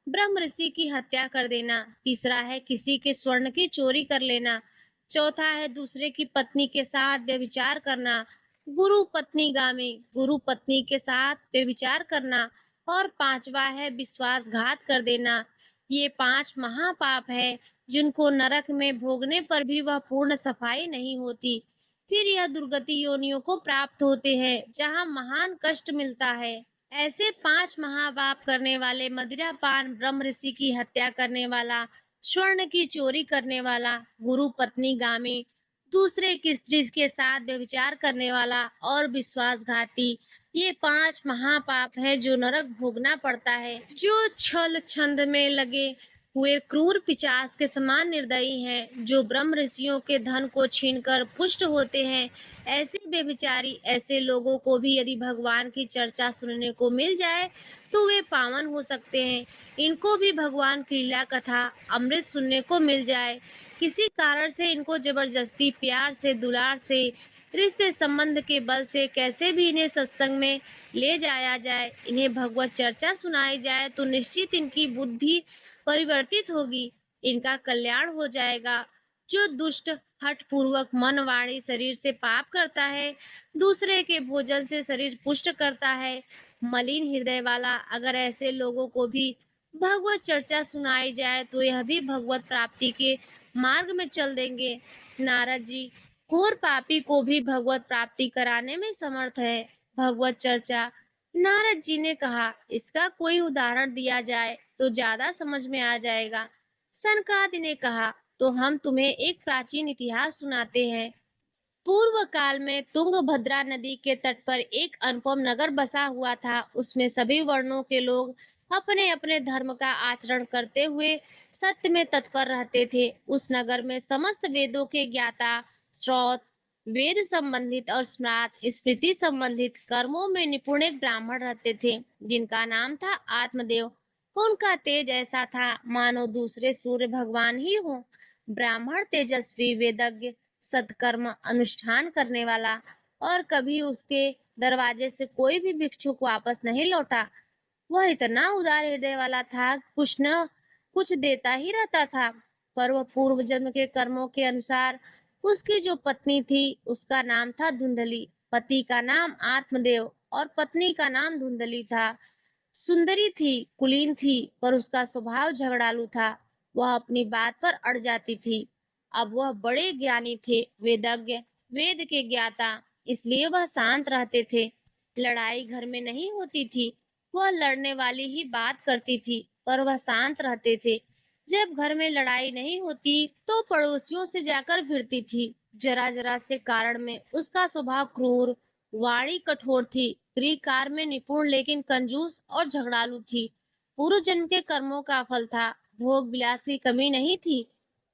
ब्रह्म ऋषि की हत्या कर देना, तीसरा है किसी के स्वर्ण की चोरी कर लेना, चौथा है दूसरे की पत्नी के साथ व्यभिचार करना, गुरु पत्नी गामी, गुरु पत्नी के साथ व्यभिचार करना, और पांचवा है विश्वासघात कर देना। ये 5 महापाप है, जिनको नरक में भोगने पर भी वह पूर्ण सफाई नहीं होती। फिर यह दुर्गति योनियों को प्राप्त होते हैं, जहाँ महान कष्ट मिलता है। ऐसे 5 महापाप करने वाले, मदिरापान, ब्रह्म ऋषि की हत्या करने वाला, स्वर्ण की चोरी करने वाला, गुरु पत्नी गामी, दूसरे की स्त्री के साथ व्यभिचार करने वाला और विश्वासघाती, ये 5 महापाप है जो नरक भोगना पड़ता है। जो छल छंद में लगे हुए क्रूर पिशाच के समान निर्दयी हैं, जो ब्रह्म ऋषियों के धन को छीनकर पुष्ट होते हैं, ऐसे बेविचारी, ऐसे लोगों को भी यदि भगवान की चर्चा सुनने को मिल जाए तो वे पावन हो सकते हैं। इनको भी भगवान की लीला कथा अमृत सुनने को मिल जाए, किसी कारण से इनको जबरदस्ती प्यार से, दुलार से, रिश्ते संबंध के बल से कैसे भी इन्हें सत्संग में ले जाया जाए, इन्हें भगवत चर्चा सुनाई जाए, तो निश्चित इनकी बुद्धि परिवर्तित होगी, इनका कल्याण हो जाएगा। जो दुष्ट हठ पूर्वक मन, वाणी, शरीर से पाप करता है, दूसरे के भोजन से शरीर पुष्ट करता है, मलिन हृदय वाला, अगर ऐसे लोगों को भी भगवत चर्चा सुनाई जाए तो यह भी भगवत प्राप्ति के मार्ग में चल देंगे। नारद जी घोर पापी को भी भगवत प्राप्ति कराने में समर्थ है। भगवत चर्चा। नारद जी ने कहा, इसका कोई उदाहरण दिया जाए तो ज्यादा समझ में आ जाएगा। सनकादि ने कहा, तो हम तुम्हें एक प्राचीन इतिहास सुनाते हैं। पूर्व काल में तुंगभद्रा नदी के तट पर एक अनुपम नगर बसा हुआ था। उसमें सभी वर्णों के लोग अपने अपने धर्म का आचरण करते हुए सत्य में तत्पर रहते थे। उस नगर में समस्त वेदों के ज्ञाता, श्रौत, वेद संबंधित और स्मृति संबंधित कर्मों में निपुण एक ब्राह्मण रहते थे, जिनका नाम था आत्मदेव। उनका तेज ऐसा था मानो दूसरे सूर्य भगवान ही हो। ब्राह्मण तेजस्वी, वेदज्ञ, सत्कर्म अनुष्ठान करने वाला, और कभी उसके दरवाजे से कोई भी भिक्षुक वापस नहीं लौटा। वह इतना उदार हृदय वाला था, कुछ न कुछ देता ही रहता था। पर वह पूर्व जन्म के कर्मों के अनुसार, उसकी जो पत्नी थी उसका नाम था धुंधली। पति का नाम आत्मदेव और पत्नी का नाम धुंधली था। सुंदरी थी, कुलीन थी, पर उसका स्वभाव झगड़ालू था। वह अपनी बात पर अड़ जाती थी। अब वह बड़े ज्ञानी थे, वेदज्ञ, वेद के ज्ञाता, इसलिए वह शांत रहते थे। लड़ाई घर में नहीं होती थी। वह लड़ने वाली ही बात करती थी, पर वह शांत रहते थे। जब घर में लड़ाई नहीं होती तो पड़ोसियों से जाकर भिड़ती थी। जरा जरा से कारण में उसका स्वभाव क्रूर, वाणी कठोर थी। गृह कार्य में निपुण लेकिन कंजूस और झगड़ालू थी। पूर्व जन्म के कर्मों का फल था। भोग विलास की कमी नहीं थी।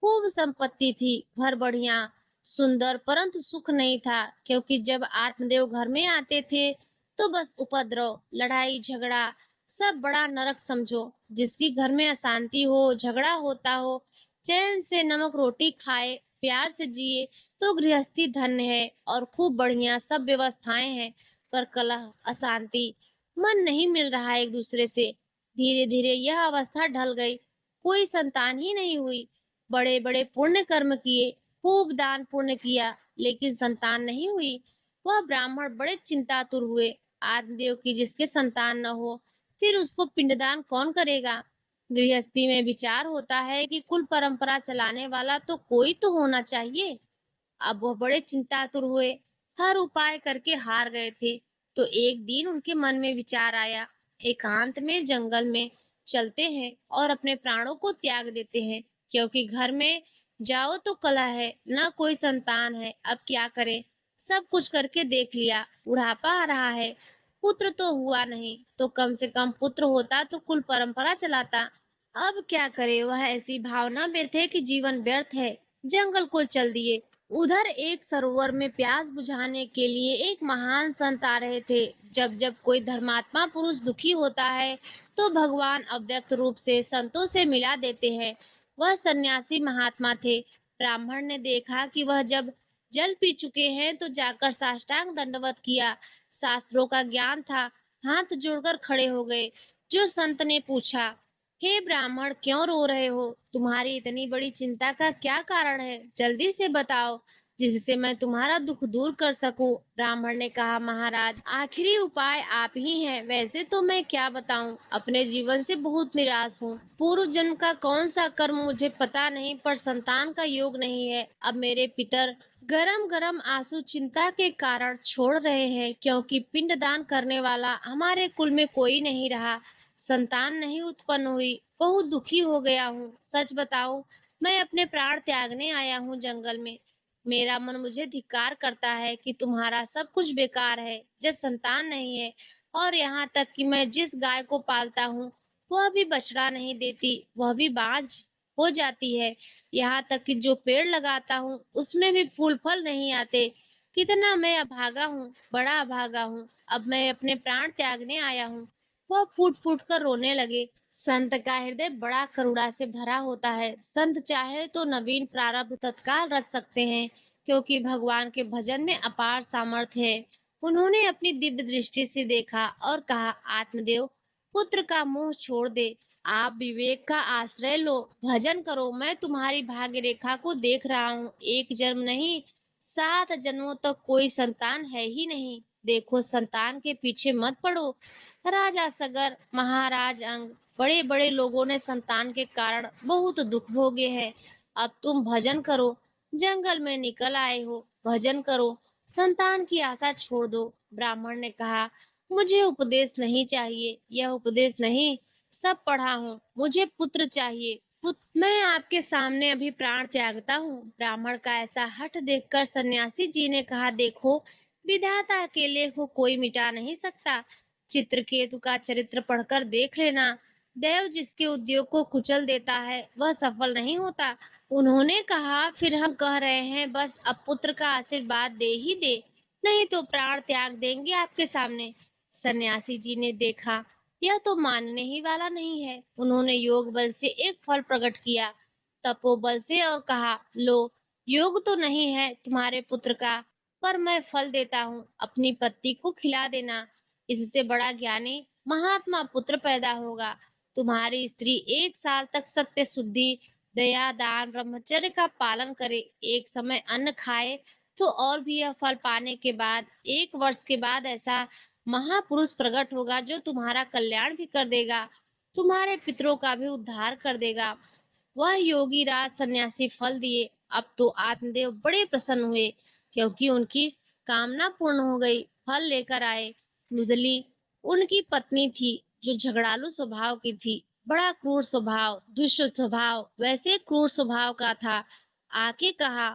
खूब संपत्ति थी, घर बढ़िया, सुंदर, परंतु सुख नहीं था, क्योंकि जब आत्मदेव घर में आते थे तो बस उपद्रव, लड़ाई झगड़ा, सब बड़ा नरक समझो। जिसकी घर में अशांति हो, झगड़ा होता हो, चैन से नमक रोटी खाए, प्यार से जिए, तो गृहस्थी धन्य है और खूब बढ़िया सब व्यवस्थाएं हैं। पर कलह, अशांति, मन नहीं मिल रहा एक दूसरे से। धीरे धीरे यह अवस्था ढल गई। कोई संतान ही नहीं हुई। बड़े बड़े पुण्य कर्म किए, खूब दान पुण्य किया, लेकिन संतान नहीं हुई। वह ब्राह्मण बड़े चिंतातुर हुए। आत्मदेव की जिसके संतान न हो, फिर उसको पिंडदान कौन करेगा। गृहस्थी में विचार होता है कि कुल परंपरा चलाने वाला तो कोई तो होना चाहिए। अब वह बड़े चिंतातुर हुए, हर उपाय करके हार गए थे। तो एक दिन उनके मन में विचार आया, एकांत में जंगल में चलते हैं और अपने प्राणों को त्याग देते हैं, क्योंकि घर में जाओ तो कलह है, न कोई संतान है, अब क्या करें। सब कुछ करके देख लिया, बुढ़ापा आ रहा है, पुत्र तो हुआ नहीं, तो कम से कम पुत्र होता तो कुल परंपरा चलाता। अब क्या करे, वह ऐसी भावना में थे कि जीवन व्यर्थ है, जंगल को चल दिए। उधर एक सरोवर में प्यास बुझाने के लिए एक महान संत आ रहे थे। जब जब कोई धर्मात्मा पुरुष दुखी होता है तो भगवान अव्यक्त रूप से संतों से मिला देते हैं। वह सन्यासी महात्मा थे। ब्राह्मण ने देखा कि वह जब जल पी चुके हैं तो जाकर साष्टांग दंडवत किया। शास्त्रों का ज्ञान था, हाथ जोड़कर खड़े हो गए। जो संत ने पूछा, हे ब्राह्मण, क्यों रो रहे हो? तुम्हारी इतनी बड़ी चिंता का क्या कारण है? जल्दी से बताओ, जिससे मैं तुम्हारा दुख दूर कर सकूं। ब्राह्मण ने कहा, महाराज, आखिरी उपाय आप ही हैं। वैसे तो मैं क्या बताऊं, अपने जीवन से बहुत निराश हूँ। पूर्व जन्म का कौन सा कर्म मुझे पता नहीं, पर संतान का योग नहीं है। अब मेरे पितर गरम गरम आंसू चिंता के कारण छोड़ रहे हैं, क्योंकि पिंडदान करने वाला हमारे कुल में कोई नहीं रहा। संतान नहीं उत्पन्न हुई, बहुत दुखी हो गया हूँ। सच बताऊं, मैं अपने प्राण त्यागने आया हूँ जंगल में। मेरा मन मुझे धिक्कार करता है कि तुम्हारा सब कुछ बेकार है, जब संतान नहीं है। और यहाँ तक कि मैं जिस गाय को पालता हूँ वह भी बछड़ा नहीं देती, वह भी बांझ हो जाती है। यहाँ तक कि जो पेड़ लगाता हूँ उसमें भी फूल फल नहीं आते। कितना मैं अभागा हूँ, बड़ा अभागा हूँ। अब मैं अपने प्राण त्यागने आया हूँ। वह फूट फूट कर रोने लगे। संत का हृदय बड़ा करुणा से भरा होता है। संत चाहे तो नवीन प्रारब्ध तत्काल रच सकते हैं, क्योंकि भगवान के भजन में अपार सामर्थ्य है। उन्होंने अपनी दिव्य दृष्टि से देखा और कहा, आत्मदेव, पुत्र का मोह छोड़ दे, आप विवेक का आश्रय लो, भजन करो। मैं तुम्हारी भाग्य रेखा को देख रहा हूँ। एक जन्म नहीं, 7 जन्मों तक कोई संतान है ही नहीं। देखो, संतान के पीछे मत पड़ो। राजा सगर, महाराज अंग, बड़े बड़े लोगों ने संतान के कारण बहुत दुख भोगे हैं। अब तुम भजन करो, जंगल में निकल आए हो, भजन करो, संतान की आशा छोड़ दो। ब्राह्मण ने कहा, मुझे उपदेश नहीं चाहिए, यह उपदेश नहीं, सब पढ़ा हूँ, मुझे पुत्र चाहिए। मैं आपके सामने अभी प्राण त्यागता हूँ। ब्राह्मण का ऐसा हठ देखकर सन्यासी जी ने कहा, देखो, विधाता के लेख को कोई मिटा नहीं सकता। चित्रकेतु का चरित्र पढ़कर देख लेना। देव जिसके उद्योग को कुचल देता है वह सफल नहीं होता। उन्होंने कहा, फिर हम कह रहे हैं बस अब पुत्र का आशीर्वाद दे ही दे, नहीं तो प्राण त्याग देंगे आपके सामने। सन्यासी जी ने देखा यह तो मानने ही वाला नहीं है। उन्होंने योग बल से एक फल प्रकट किया, तपोबल से, और कहा, लो, योग तो नहीं है तुम्हारे पुत्र का, पर मैं फल देता हूँ, अपनी पत्नी को खिला देना। इससे बड़ा ज्ञानी महात्मा पुत्र पैदा होगा। तुम्हारी स्त्री 1 साल तक सत्य, शुद्धि, दया, दान, ब्रह्मचर्य का पालन करे, एक समय अन्न खाए, तो और भी यह फल पाने के बाद 1 वर्ष के बाद ऐसा महापुरुष प्रकट होगा जो तुम्हारा कल्याण भी कर देगा, तुम्हारे पितरों का भी उद्धार कर देगा। वह योगी राज सन्यासी फल दिए। अब तो आत्मदेव बड़े प्रसन्न हुए, क्योंकि उनकी कामना पूर्ण हो गई। फल लेकर आए। धुंधली उनकी पत्नी थी, जो झगड़ालू स्वभाव की थी। बड़ा क्रूर स्वभाव, दुष्ट स्वभाव, वैसे क्रूर स्वभाव का था। आके कहा,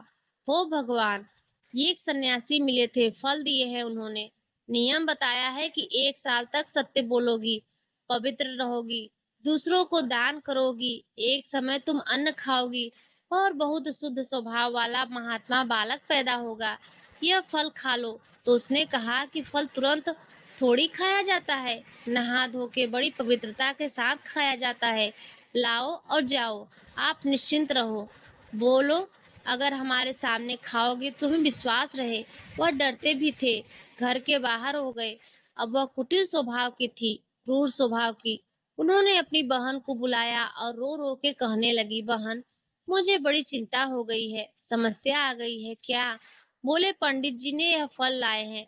हो भगवान, ये एक सन्यासी मिले थे, फल दिए हैं उन्होंने। नियम बताया है कि 1 साल तक सत्य बोलोगी, पवित्र रहोगी, दूसरों को दान करोगी, एक समय तुम अन्न खाओगी, और बहुत शुद्ध स्वभाव वाला महात्मा बालक पैदा होगा। यह फल खा लो। तो उसने कहा कि फल तुरंत थोड़ी खाया जाता है, नहा धो के बड़ी पवित्रता के साथ खाया जाता है। लाओ और जाओ, आप निश्चिंत रहो, बोलो, अगर हमारे सामने खाओगे तुम्हें विश्वास रहे। वह डरते भी थे, घर के बाहर हो गए। अब वह कुटिल स्वभाव की थी, क्रूर स्वभाव की। उन्होंने अपनी बहन को बुलाया और रो रो के कहने लगी, बहन, मुझे बड़ी चिंता हो गई है, समस्या आ गई है। क्या? बोले, पंडित जी ने यह फल लाए हैं,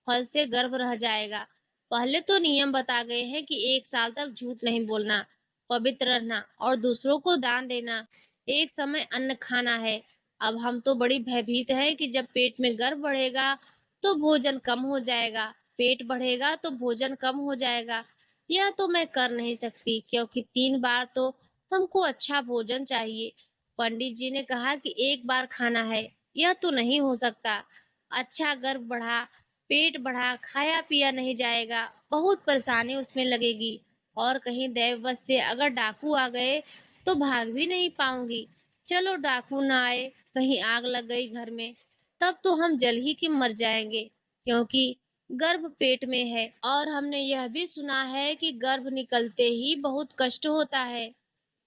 फल से गर्भ रह जाएगा। पहले तो नियम बता गए हैं कि 1 साल तक झूठ नहीं बोलना, पवित्र रहना और दूसरों को दान देना, एक समय अन्न खाना है। अब हम तो बड़ी भयभीत है कि जब पेट में गर्भ बढ़ेगा तो भोजन कम हो जाएगा, पेट बढ़ेगा तो भोजन कम हो जाएगा। यह तो मैं कर नहीं सकती, क्योंकि 3 बार तो हमको अच्छा भोजन चाहिए। पंडित जी ने कहा कि 1 बार खाना है, यह तो नहीं हो सकता। अच्छा गर्भ बढ़ा, पेट बढ़ा, खाया पिया नहीं जाएगा, बहुत परेशानी उसमें लगेगी। और कहीं दैववश से अगर डाकू आ गए तो भाग भी नहीं पाऊंगी। चलो डाकू ना आए, कहीं आग लग गई घर में, तब तो हम जल ही के मर जाएंगे, क्योंकि गर्भ पेट में है। और हमने यह भी सुना है कि गर्भ निकलते ही बहुत कष्ट होता है।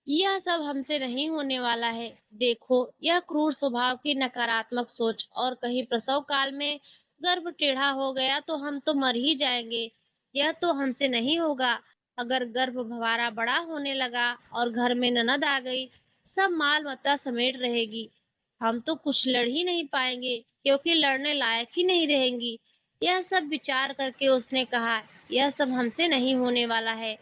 यह सब हमसे नहीं होने वाला है। देखो, यह क्रूर स्वभाव की नकारात्मक सोच, और कहीं प्रसव काल में गर्भ टेढ़ा हो गया तो हम तो मर ही जाएंगे। यह तो हमसे नहीं होगा। अगर गर्भ हमारा बड़ा होने लगा और घर में ननद आ गई, सब माल मत्ता समेट रहेगी, हम तो कुछ लड़ ही नहीं पाएंगे, क्योंकि लड़ने लायक ही नहीं रहेंगी। यह सब विचार करके उसने कहा, यह सब हमसे नहीं होने वाला है।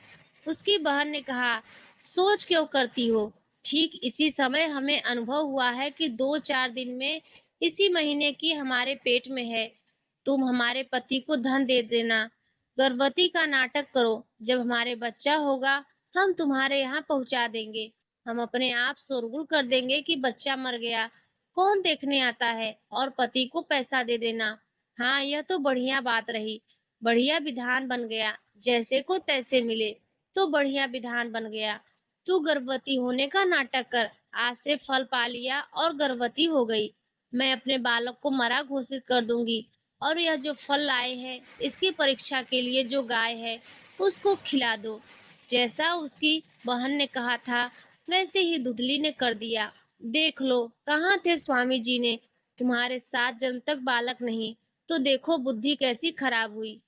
उसकी बहन ने कहा, सोच क्यों करती हो? ठीक इसी समय हमें अनुभव हुआ है कि 2-4 दिन में इसी महीने की हमारे पेट में है। तुम हमारे पति को धन दे देना, गर्भवती का नाटक करो, जब हमारे बच्चा होगा हम तुम्हारे यहाँ पहुंचा देंगे। हम अपने आप शोरगुल कर देंगे कि बच्चा मर गया, कौन देखने आता है, और पति को पैसा दे देना। हाँ, यह तो बढ़िया बात रही, बढ़िया विधान बन गया, जैसे को तैसे मिले, तो बढ़िया विधान बन गया। तू गर्भवती होने का नाटक कर, आज से फल पा लिया और गर्भवती हो गई, मैं अपने बालक को मरा घोषित कर दूंगी। और यह जो फल लाए हैं, इसकी परीक्षा के लिए जो गाय है उसको खिला दो। जैसा उसकी बहन ने कहा था वैसे ही धुतली ने कर दिया। देख लो, कहाँ थे स्वामी जी ने, तुम्हारे 7 जन्म तक बालक नहीं, तो देखो बुद्धि कैसी खराब हुई।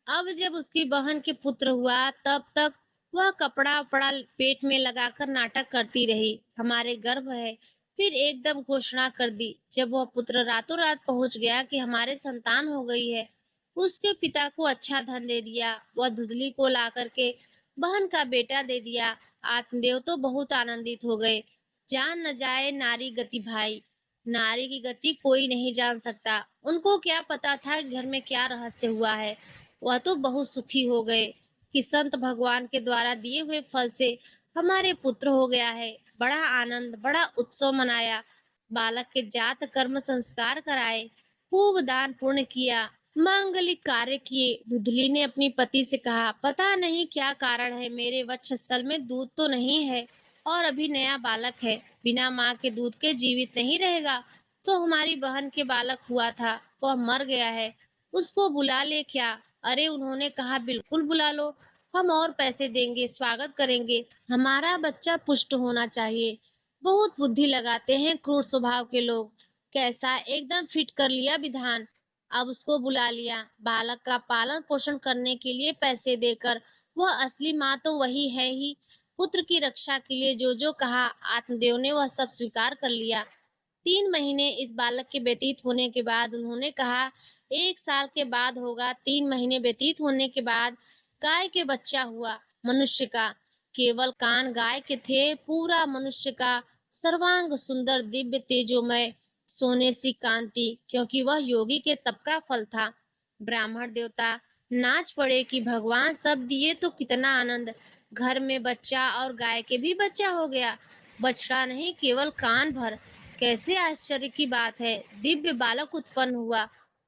अब जब उसकी बहन के पुत्र हुआ, तब तक वह कपड़ा वपड़ा पेट में लगाकर नाटक करती रही, हमारे गर्भ है। फिर एकदम घोषणा कर दी, जब वह पुत्र रातों रात पहुंच गया कि हमारे संतान हो गई है, उसके पिता को अच्छा धन दे दिया। वह धुंधली को ला करके बहन का बेटा दे दिया। आत्मदेव तो बहुत आनंदित हो गए। जान न जाए नारी गति भाई, नारी की गति कोई नहीं जान सकता। उनको क्या पता था कि घर में क्या रहस्य हुआ है। वह तो बहुत सुखी हो गए कि संत भगवान के द्वारा दिए हुए फल से हमारे पुत्र हो गया है। बड़ा आनंद, बड़ा उत्सव मनाया, बालक के जात कर्म संस्कार कराए, खूब दान पुण्य किया। मांगलिक कार्य किए। धुंधली ने अपनी पति से कहा, पता नहीं क्या कारण है, मेरे वक्षस्थल में दूध तो नहीं है और अभी नया बालक है। बिना माँ के दूध के जीवित नहीं रहेगा। तो हमारी बहन के बालक हुआ था, वह मर गया है, उसको बुला ले क्या? अरे उन्होंने कहा, बिल्कुल बुला लो, हम और पैसे देंगे, स्वागत करेंगे। हमारा बच्चा पुष्ट होना चाहिए। बहुत बुद्धि लगाते हैं क्रूर स्वभाव के लोग। कैसा एकदम फिट कर लिया विधान। अब उसको बुला लिया, बालक का पालन पोषण करने के लिए पैसे देकर। वह असली माँ तो वही है ही। पुत्र की रक्षा के लिए जो जो कहा, आत्मदेव ने वह सब स्वीकार कर लिया। 3 महीने इस बालक के व्यतीत होने के बाद उन्होंने कहा, 1 साल के बाद होगा। 3 महीने व्यतीत होने के बाद गाय के बच्चा हुआ, मनुष्य का। केवल कान गाय के थे, पूरा मनुष्य का। सर्वांग सुंदर, दिव्य, तेजोमय, सोने सी कांति, क्योंकि वह योगी के तप का फल था। ब्राह्मण देवता नाच पड़े कि भगवान सब दिए तो कितना आनंद। घर में बच्चा और गाय के भी बच्चा हो गया। बछड़ा नहीं, केवल कान भर। कैसे आश्चर्य की बात है, दिव्य बालक उत्पन्न हुआ।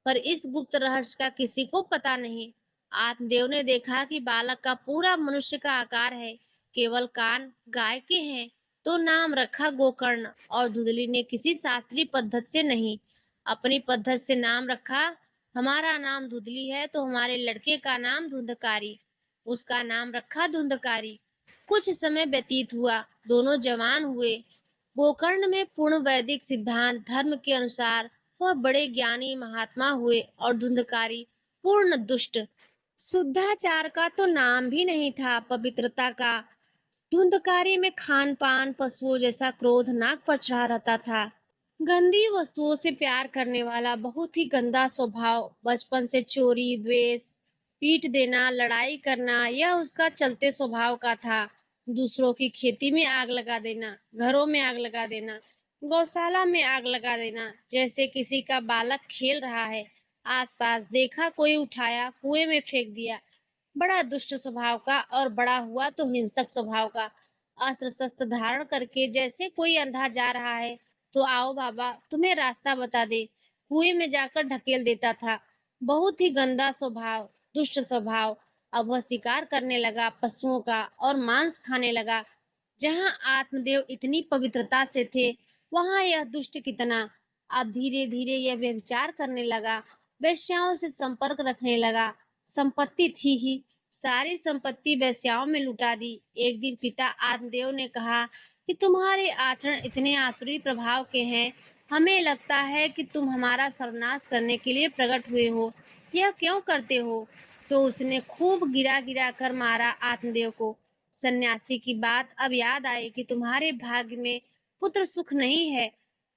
पर इस गुप्त रहस्य का किसी को पता नहीं। आत्मदेव ने देखा कि बालक का पूरा मनुष्य का आकार है, केवल कान गाय के हैं। तो नाम रखा गोकर्ण। और धुंधली ने किसी शास्त्रीय पद्धति से नहीं, अपनी पद्धति से नाम रखा। हमारा नाम धुंधली है तो हमारे लड़के का नाम धुंधकारी। उसका नाम रखा धुंधकारी। कुछ समय व्यतीत हुआ, दोनों जवान हुए। गोकर्ण में पूर्ण वैदिक सिद्धांत धर्म के अनुसार वह बड़े ज्ञानी महात्मा हुए और धुंधकारी पूर्ण दुष्ट। शुद्धाचार का तो नाम भी नहीं था, पवित्रता का। धुंधकारी में खान पान पशुओं जैसा क्रोध नाक पर चढ़ा रहता था। गंदी वस्तुओं से प्यार करने वाला, बहुत ही गंदा स्वभाव। बचपन से चोरी, द्वेष, पीट देना, लड़ाई करना, यह उसका चलते स्वभाव का था। दूसरों की खेती में आग लगा देना, घरों में आग लगा देना, गौशाला में आग लगा देना। जैसे किसी का बालक खेल रहा है, आसपास देखा कोई उठाया, कुएं में फेंक दिया। बड़ा दुष्ट स्वभाव का, और बड़ा हुआ तो हिंसक स्वभाव का। अस्त्र शस्त्र धारण करके जैसे कोई अंधा जा रहा है तो आओ बाबा तुम्हें रास्ता बता दे, कुएं में जाकर ढकेल देता था। बहुत ही गंदा स्वभाव, दुष्ट स्वभाव। अब वह शिकार करने लगा पशुओं का और मांस खाने लगा। जहाँ आत्मदेव इतनी पवित्रता से थे, वहाँ यह दुष्ट कितना। अब धीरे धीरे यह व्यभिचार करने लगा, वेश्याओं से संपर्क रखने लगा। संपत्ति थी ही, सारी संपत्ति वेश्याओं में लुटा दी। एक दिन पिता आत्मदेव ने कहा कि तुम्हारे आचरण इतने आसुरी प्रभाव के हैं, हमें लगता है कि तुम हमारा सर्वनाश करने के लिए प्रकट हुए हो। यह क्यों करते हो? तो उसने खूब गिरा गिरा कर मारा आत्मदेव को। सन्यासी की बात अब याद आई कि तुम्हारे भाग्य में पुत्र सुख नहीं है।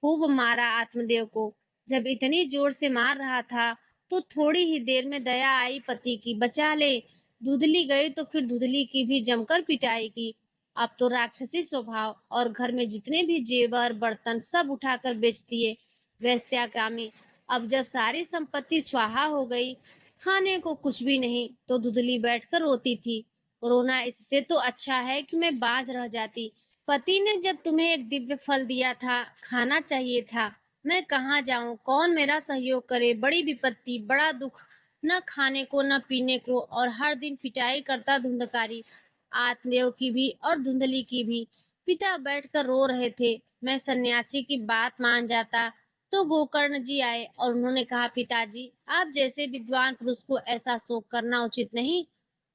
खूब मारा आत्मदेव को। जब इतनी जोर से मार रहा था तो थोड़ी ही देर में दया आई पति की, बचा ले। धुंधली गई तो फिर धुंधली की भी जमकर पिटाई की। अब तो राक्षसी स्वभाव, और घर में जितने भी जेवर बर्तन सब उठाकर बेच दिए। वैश्यागामी। अब जब सारी संपत्ति स्वाहा हो गई, खाने को कुछ भी नहीं, तो धुंधली बैठकर रोती थी। रोना इससे तो अच्छा है कि मैं बांझ रह जाती। पति ने जब तुम्हें एक दिव्य फल दिया था, खाना चाहिए था। मैं कहाँ जाऊं, कौन मेरा सहयोग करे? बड़ी विपत्ति, बड़ा दुख। न खाने को न पीने को, और हर दिन पिटाई करता धुंधकारी। आत्मदेव की भी और धुंधली की भी। पिता बैठकर रो रहे थे। मैं सन्यासी की बात मान जाता तो गोकर्ण जी आए और उन्होंने कहा, पिताजी आप जैसे विद्वान पुरुष को ऐसा शोक करना उचित नहीं।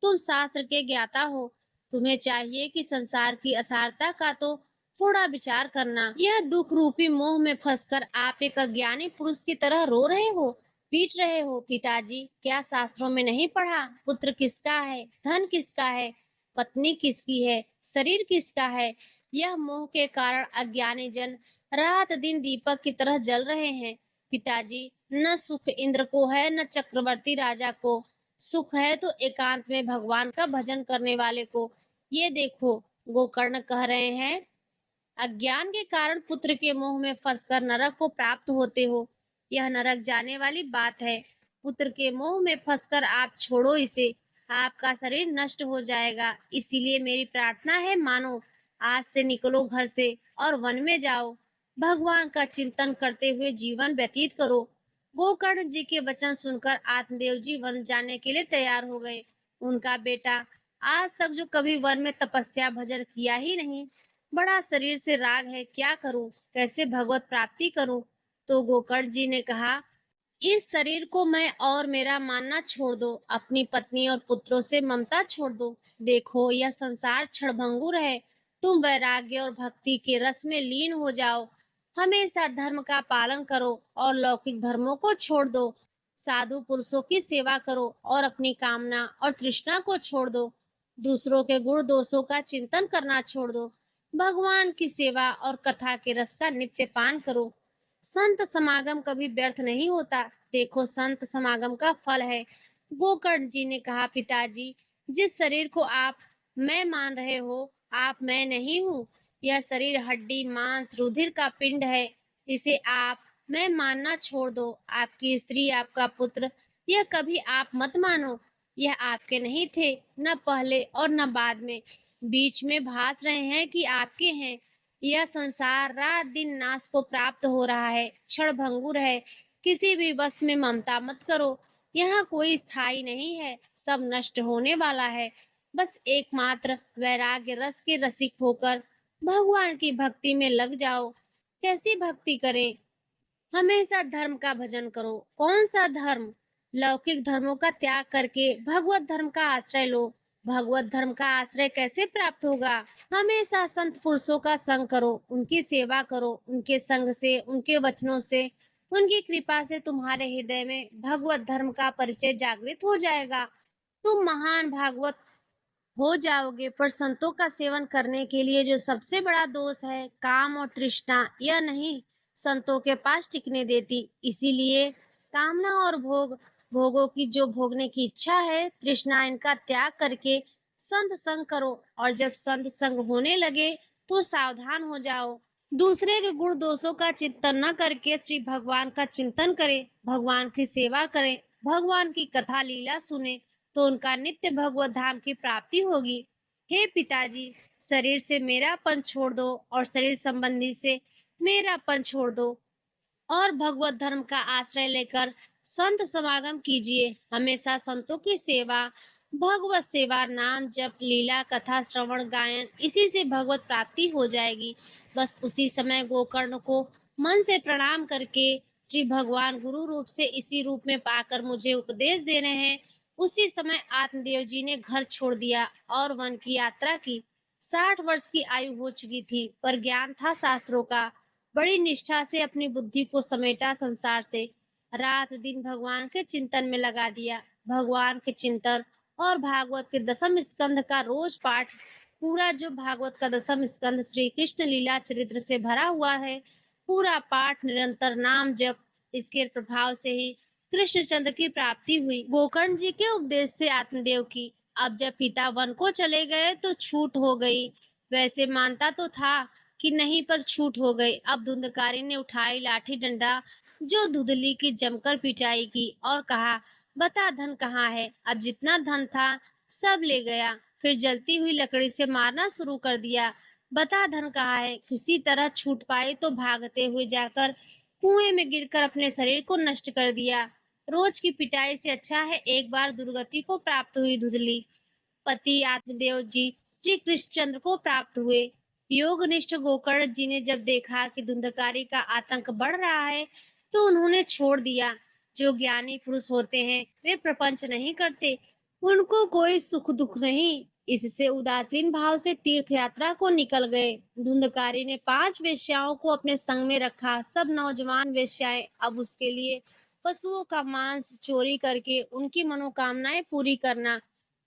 तुम शास्त्र के ज्ञाता हो, तुम्हें चाहिए कि संसार की असारता का तो थोड़ा विचार करना। यह दुख रूपी मोह में फंसकर आप एक अज्ञानी पुरुष की तरह रो रहे हो, पीट रहे हो। पिताजी, क्या शास्त्रों में नहीं पढ़ा, पुत्र किसका है, धन किसका है, पत्नी किसकी है, शरीर किसका है? यह मोह के कारण अज्ञानी जन रात दिन दीपक की तरह जल रहे हैं। पिताजी, न सुख इंद्र को है न चक्रवर्ती राजा को। सुख है तो एकांत में भगवान का भजन करने वाले को। ये देखो, गोकर्ण कह रहे हैं, अज्ञान के कारण पुत्र के मोह में फंसकर नरक को प्राप्त होते हो। यह नरक जाने वाली बात है। पुत्र के मोह में फंसकर आप छोड़ो इसे, आपका शरीर नष्ट हो जाएगा। इसीलिए मेरी प्रार्थना है, मानो आज से निकलो घर से और वन में जाओ। भगवान का चिंतन करते हुए जीवन व्यतीत करो। गोकर्ण जी के वचन सुनकर आत्मदेव जी वन जाने के लिए तैयार हो गए। उनका बेटा आज तक जो कभी वन में तपस्या भजन किया ही नहीं, बड़ा शरीर से राग है, क्या करूं, कैसे भगवत प्राप्ति करूं? तो गोकर्ण जी ने कहा, इस शरीर को मैं और मेरा मानना छोड़ दो, अपनी पत्नी और पुत्रों से ममता छोड़ दो। देखो यह संसार क्षणभंगुर है, तुम वैराग्य और भक्ति के रस में लीन हो जाओ। हमेशा धर्म का पालन करो और लौकिक धर्मों को छोड़ दो। साधु पुरुषों की सेवा करो और अपनी कामना और तृष्णा को छोड़ दो। दूसरों के गुण दोषों का चिंतन करना छोड़ दो। भगवान की सेवा और कथा के रस का नित्य पान करो। संत समागम कभी व्यर्थ नहीं होता। देखो संत समागम का फल है। गोकर्ण जी ने कहा, पिताजी, जिस शरीर को आप मैं मान रहे हो, आप मैं नहीं हूँ। यह शरीर हड्डी मांस रुधिर का पिंड है। इसे आप मैं मानना छोड़ दो। आपकी स्त्री, आपका पुत्र, यह कभी आप मत मानो। यह आपके नहीं थे, न पहले और न बाद में। बीच में भास रहे हैं कि आपके हैं। यह संसार रात दिन नाश को प्राप्त हो रहा है, क्षणभंगुर है। किसी भी वस्तु में ममता मत करो। यहाँ कोई स्थायी नहीं है, सब नष्ट होने वाला है। बस एकमात्र वैराग्य रस के रसिक होकर भगवान की भक्ति में लग जाओ। कैसी भक्ति करें? हमेशा धर्म का भजन करो। कौन सा धर्म? लौकिक धर्मों का त्याग करके भगवत धर्म का आश्रय लो। भगवत धर्म का आश्रय कैसे प्राप्त होगा? हमेशा संत पुरुषों का संग करो, उनकी सेवा करो। उनके संग से, उनके वचनों से, उनकी कृपा से तुम्हारे हृदय में भगवत धर्म का परिचय जागृत हो जाएगा। तुम महान भागवत हो जाओगे। पर संतों का सेवन करने के लिए जो सबसे बड़ा दोष है, काम और तृष्णा, यह नहीं संतों के पास टिकने देती। इसीलिए कामना और भोगों की जो भोगने की इच्छा है, तृष्णा, इनका त्याग करके संत संग करो। और जब संत संग होने लगे तो सावधान हो जाओ। दूसरे के गुण दोषों का चिंतन न करके श्री भगवान का चिंतन करें, भगवान की सेवा करें, भगवान की कथा लीला सुने, तो उनका नित्य भगवत धाम की प्राप्ति होगी। हे पिताजी, शरीर से मेरापन छोड़ दो और शरीर संबंधी से मेरापन छोड़ दो और भगवत धर्म का आश्रय लेकर संत समागम कीजिए। हमेशा संतों की सेवा, भगवत सेवा, नाम जप, लीला कथा श्रवण गायन, इसी से भगवत प्राप्ति हो जाएगी। बस उसी समय गोकर्ण को मन से प्रणाम करके श्री भगवान गुरु रूप से इसी रूप में पाकर मुझे उपदेश दे रहे हैं। उसी समय आत्मदेव जी ने घर छोड़ दिया और वन की यात्रा की। 60 वर्ष की आयु हो चुकी थी, पर ज्ञान था शास्त्रों का। बड़ी निष्ठा से अपनी बुद्धि को समेटा संसार से। रात दिन भगवान के चिंतन में लगा दिया। भगवान के चिंतन और भागवत के दसम स्कंध का रोज पाठ, पूरा जो भागवत का दसम स्कंध श्री कृष्ण लीला चरित्र से भरा हुआ है, पूरा पाठ, निरंतर नाम जप, इसके प्रभाव से ही कृष्णचंद्र की प्राप्ति हुई। गोकर्ण जी के उपदेश से आत्मदेव की। अब जब पिता वन को चले गए तो छूट हो गई। वैसे मानता तो था कि नहीं, पर छूट हो गई। अब धुंधकारी ने उठाई लाठी डंडा, जो धुंधली की जमकर पिटाई की और कहा, बता धन कहाँ है? अब जितना धन था सब ले गया। फिर जलती हुई लकड़ी से मारना शुरू कर दिया। बता धन कहाँ है? किसी तरह छूट पाई तो भागते हुए जाकर कुएं में गिरकर अपने शरीर को नष्ट कर दिया। रोज की पिटाई से अच्छा है एक बार दुर्गति को प्राप्त हुई धुंधली। पति आत्मदेव जी श्री कृष्णचंद्र को प्राप्त हुए। योगनिष्ठ गोकर्ण जी ने जब देखा कि धुंधकारी का आतंक बढ़ रहा है, तो उन्होंने छोड़ दिया। जो ज्ञानी पुरुष होते हैं वे प्रपंच नहीं करते, उनको कोई सुख दुख नहीं। इससे उदासीन भाव से तीर्थ यात्रा को निकल गए। धुंधकारी ने 5 वेश्याओं को अपने संग में रखा। सब नौजवान वेश्याएं अब उसके लिए पशुओं का मांस चोरी करके उनकी मनोकामनाएं पूरी करना।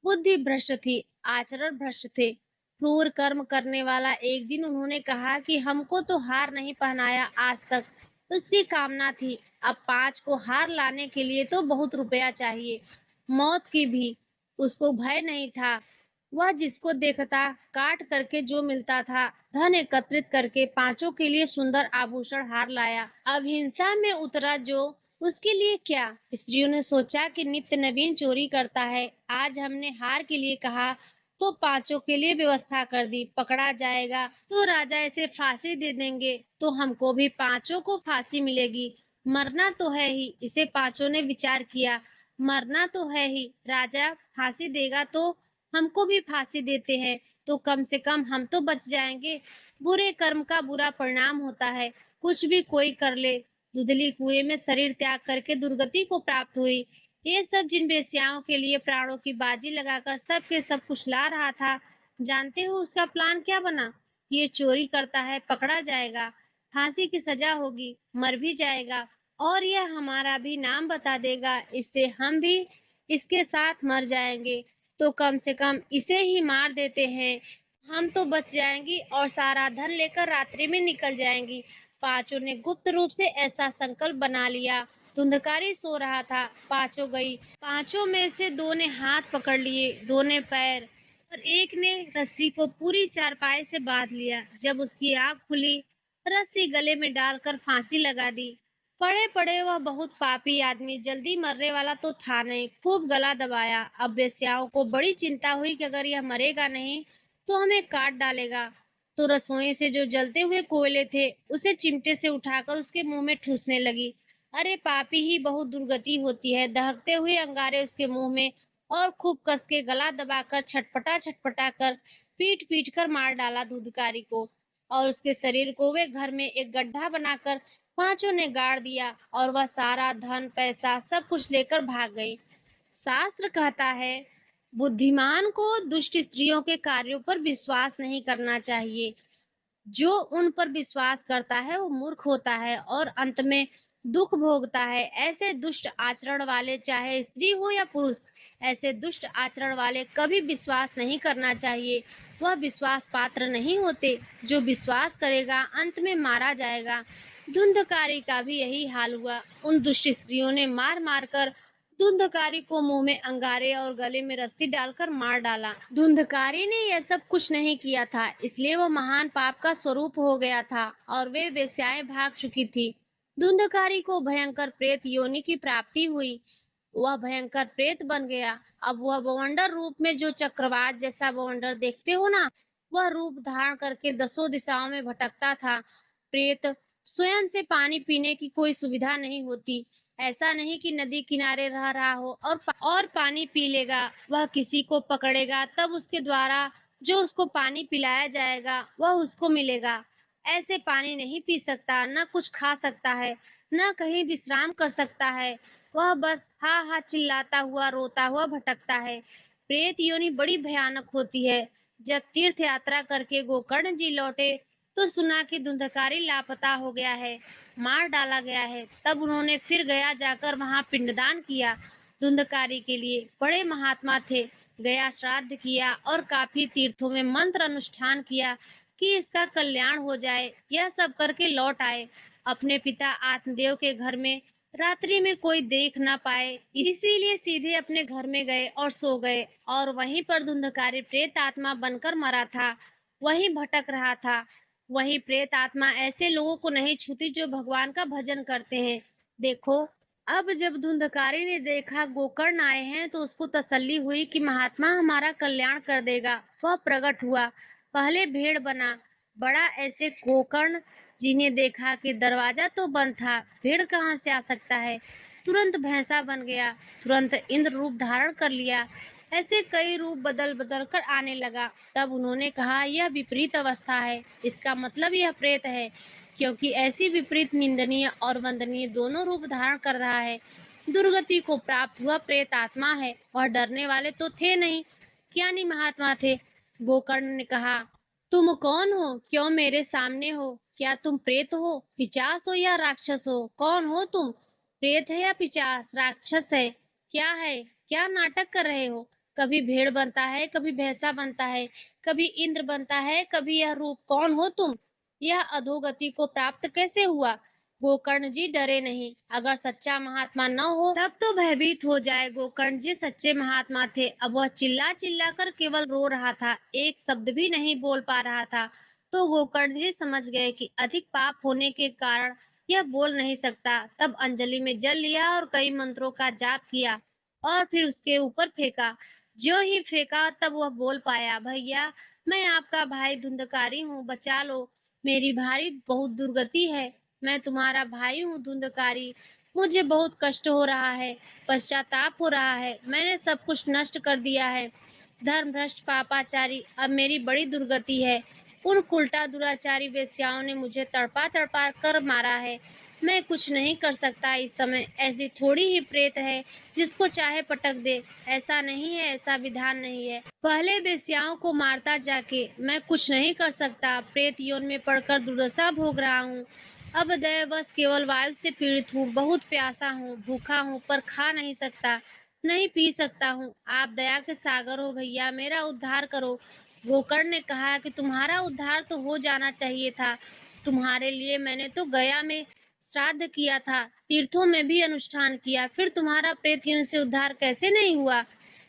बुद्धि भ्रष्ट थी, आचरण भ्रष्ट थे, क्रूर कर्म करने वाला। एक दिन उन्होंने कहा कि हमको तो हार नहीं पहनाया आज तक, उसकी कामना थी। अब 5 को हार लाने के लिए तो बहुत रुपया चाहिए। मौत की भी उसको भय नहीं था। वह जिसको देखता काट करके जो मिलता था धन एकत्रित करके 5 के लिए सुंदर आभूषण हार लाया। अब हिंसा में उतरा जो, उसके लिए क्या? स्त्रियों ने सोचा कि नित्य नवीन चोरी करता है। आज हमने हार के लिए कहा तो 5 के लिए व्यवस्था कर दी। पकड़ा जाएगा तो राजा इसे फांसी दे देंगे, तो हमको भी 5 को फांसी मिलेगी। मरना तो है ही, इसे पांचों ने विचार किया। मरना तो है ही, राजा फांसी देगा तो हमको भी फांसी देते हैं, तो कम से कम हम तो बच जाएंगे। बुरे कर्म का बुरा परिणाम होता है, कुछ भी कोई कर ले। धुंधली कुएं में शरीर त्याग करके दुर्गति को प्राप्त हुई। ये सब जिन बेश्याओं के लिए प्राणों की बाजी लगाकर सब के सब कुचला रहा था, जानते हो उसका प्लान क्या बना? ये चोरी करता है, पकड़ा जाएगा, फांसी की सजा होगी, मर भी जाएगा और यह हमारा भी नाम बता देगा, इससे हम भी इसके साथ मर जाएंगे। तो कम से कम इसे ही मार देते हैं, हम तो बच जाएंगी और सारा धन लेकर रात्रि में निकल जाएंगी। पांचों ने गुप्त रूप से ऐसा संकल्प बना लिया। धुंधकारी सो रहा था, पांचों गई। पांचों में से दो ने हाथ पकड़ लिए, दो ने पैर, और एक ने रस्सी को पूरी चारपाई से बांध लिया। जब उसकी आंख खुली, रस्सी गले में डालकर फांसी लगा दी। पड़े पड़े वह बहुत पापी आदमी जल्दी मरने वाला तो था नहीं, खूब गला दबाया। अब वेश्याओं को बड़ी चिंता हुई कि अगर यह मरेगा नहीं तो हमें काट डालेगा। तो रसोई से जो जलते हुए कोयले थे उसे चिमटे से उठाकर उसके मुंह में ठूसने लगी। अरे पापी ही बहुत दुर्गति होती है। दहकते हुए अंगारे उसके मुंह में और खूब कस के गला दबाकर छटपटा छटपटा कर पीट पीट कर मार डाला दूधकारी को। और उसके शरीर को वे घर में एक गड्ढा बनाकर पांचों ने गाड़ दिया और वह सारा धन पैसा सब कुछ लेकर भाग गई। शास्त्र कहता है, बुद्धिमान को दुष्ट स्त्रियों के कार्यों पर विश्वास नहीं करना चाहिए। जो उन पर विश्वास करता है वो मूर्ख होता है और अंत में दुख भोगता है। ऐसे दुष्ट आचरण वाले चाहे स्त्री हो या पुरुष, ऐसे दुष्ट आचरण वाले कभी विश्वास नहीं करना चाहिए। वह विश्वास पात्र नहीं होते। जो विश्वास करेगा अंत में मारा जाएगा। धुंधकारी का भी यही हाल हुआ। उन दुष्ट स्त्रियों ने मार मार कर धुंधकारी को मुंह में अंगारे और गले में रस्सी डालकर मार डाला। धुंधकारी ने यह सब कुछ नहीं किया था, इसलिए वह महान पाप का स्वरूप हो गया था और वे वेश्याएं भाग चुकी थी। धुंधकारी को भयंकर प्रेत योनि की प्राप्ति हुई। वह भयंकर प्रेत बन गया। अब वह बवंडर रूप में, जो चक्रवात जैसा बवंडर देखते हो ना, वह रूप धारण करके दसों दिशाओं में भटकता था। प्रेत स्वयं से पानी पीने की कोई सुविधा नहीं होती। ऐसा नहीं कि नदी किनारे रह रहा हो और पानी पी लेगा। वह किसी को पकड़ेगा तब उसके द्वारा जो उसको पानी पिलाया जाएगा वह उसको मिलेगा। ऐसे पानी नहीं पी सकता, न कुछ खा सकता है, न कहीं विश्राम कर सकता है। वह बस हा हा चिल्लाता हुआ रोता हुआ भटकता है। प्रेत योनि बड़ी भयानक होती है। जब तीर्थ यात्रा करके गोकर्ण जी लौटे तो सुना कि धुंधकारी लापता हो गया है, मार डाला गया है। तब उन्होंने फिर गया जाकर वहां पिंडदान किया। धुंधकारी के लिए बड़े महात्मा थे। गया श्राद्ध किया और काफी तीर्थों में मंत्र अनुष्ठान किया कि इसका कल्याण हो जाए। यह सब करके लौट आए अपने पिता आत्मदेव के घर में। रात्रि में कोई देख न पाए, इसीलिए सीधे अपने घर में गए और सो गए। और वहीं पर धुंधकारी प्रेत आत्मा बनकर मरा था, वहीं भटक रहा था। वही प्रेत आत्मा ऐसे लोगों को नहीं छूती जो भगवान का भजन करते हैं। देखो, अब जब धुंधकारी ने देखा गोकर्ण आए हैं तो उसको तसल्ली हुई कि महात्मा हमारा कल्याण कर देगा। वह प्रकट हुआ, पहले भेड़ बना। बड़ा ऐसे गोकर्ण जी ने देखा कि दरवाजा तो बंद था, भेड़ कहाँ से आ सकता है। तुरंत भैंसा बन गया, तुरंत इंद्र रूप धारण कर लिया। ऐसे कई रूप बदल बदल कर आने लगा। तब उन्होंने कहा, यह विपरीत अवस्था है, इसका मतलब यह प्रेत है, क्योंकि ऐसी विपरीत निंदनीय और वंदनीय दोनों रूप धारण कर रहा है। दुर्गति को प्राप्त हुआ प्रेत आत्मा है। वह डरने वाले तो थे नहीं, ज्ञानी महात्मा थे। गोकर्ण ने कहा, तुम कौन हो? क्यों मेरे सामने हो? क्या तुम प्रेत हो, पिशाच हो या राक्षस हो? कौन हो तुम? प्रेत है या पिशाच, राक्षस है, क्या है? क्या नाटक कर रहे हो? कभी भेड़ बनता है, कभी भैंसा बनता है, कभी इंद्र बनता है, कभी यह रूप। कौन हो तुम? यह अधोगति को प्राप्त कैसे हुआ? गोकर्ण जी डरे नहीं। अगर सच्चा महात्मा न हो तब तो भयभीत हो जाए। गोकर्ण जी सच्चे महात्मा थे। अब वह चिल्ला चिल्ला कर केवल रो रहा था, एक शब्द भी नहीं बोल पा रहा था। तो गोकर्ण जी समझ गए कि अधिक पाप होने के कारण यह बोल नहीं सकता। तब अंजलि में जल लिया और कई मंत्रों का जाप किया और फिर उसके ऊपर फेंका। ज्यों ही फेंका तब वह बोल पाया, भैया मैं आपका भाई धुंधकारी हूँ, बचा लो, मेरी भारी बहुत दुर्गति है, मैं तुम्हारा भाई हूँ धुंधकारी। मुझे बहुत कष्ट हो रहा है, पश्चाताप हो रहा है। मैंने सब कुछ नष्ट कर दिया है। धर्म भ्रष्ट पापाचारी, अब मेरी बड़ी दुर्गति है। उन उल्टा दुराचारी वेश्याओं ने मुझे तड़पा तड़पा कर मारा है। मैं कुछ नहीं कर सकता इस समय। ऐसी थोड़ी ही प्रेत है जिसको चाहे पटक दे। ऐसा नहीं है, ऐसा विधान नहीं है। पहले वेश्याओं को मारता जाके। मैं कुछ नहीं कर सकता। प्रेत योनि में पड़कर दुर्दशा भोग रहा हूँ। अब दैववश केवल वायु से पीड़ित हूँ। बहुत प्यासा हूँ, भूखा हूँ, पर खा नहीं सकता, नहीं पी सकता हूँ। आप दया के सागर हो भैया, मेरा उद्धार करो। गोकर्ण ने कहा कि तुम्हारा उद्धार तो हो जाना चाहिए था। तुम्हारे लिए मैंने तो गया में श्राद्ध किया था, तीर्थों में भी अनुष्ठान किया, फिर तुम्हारा प्रेत योनि से उद्धार कैसे नहीं हुआ?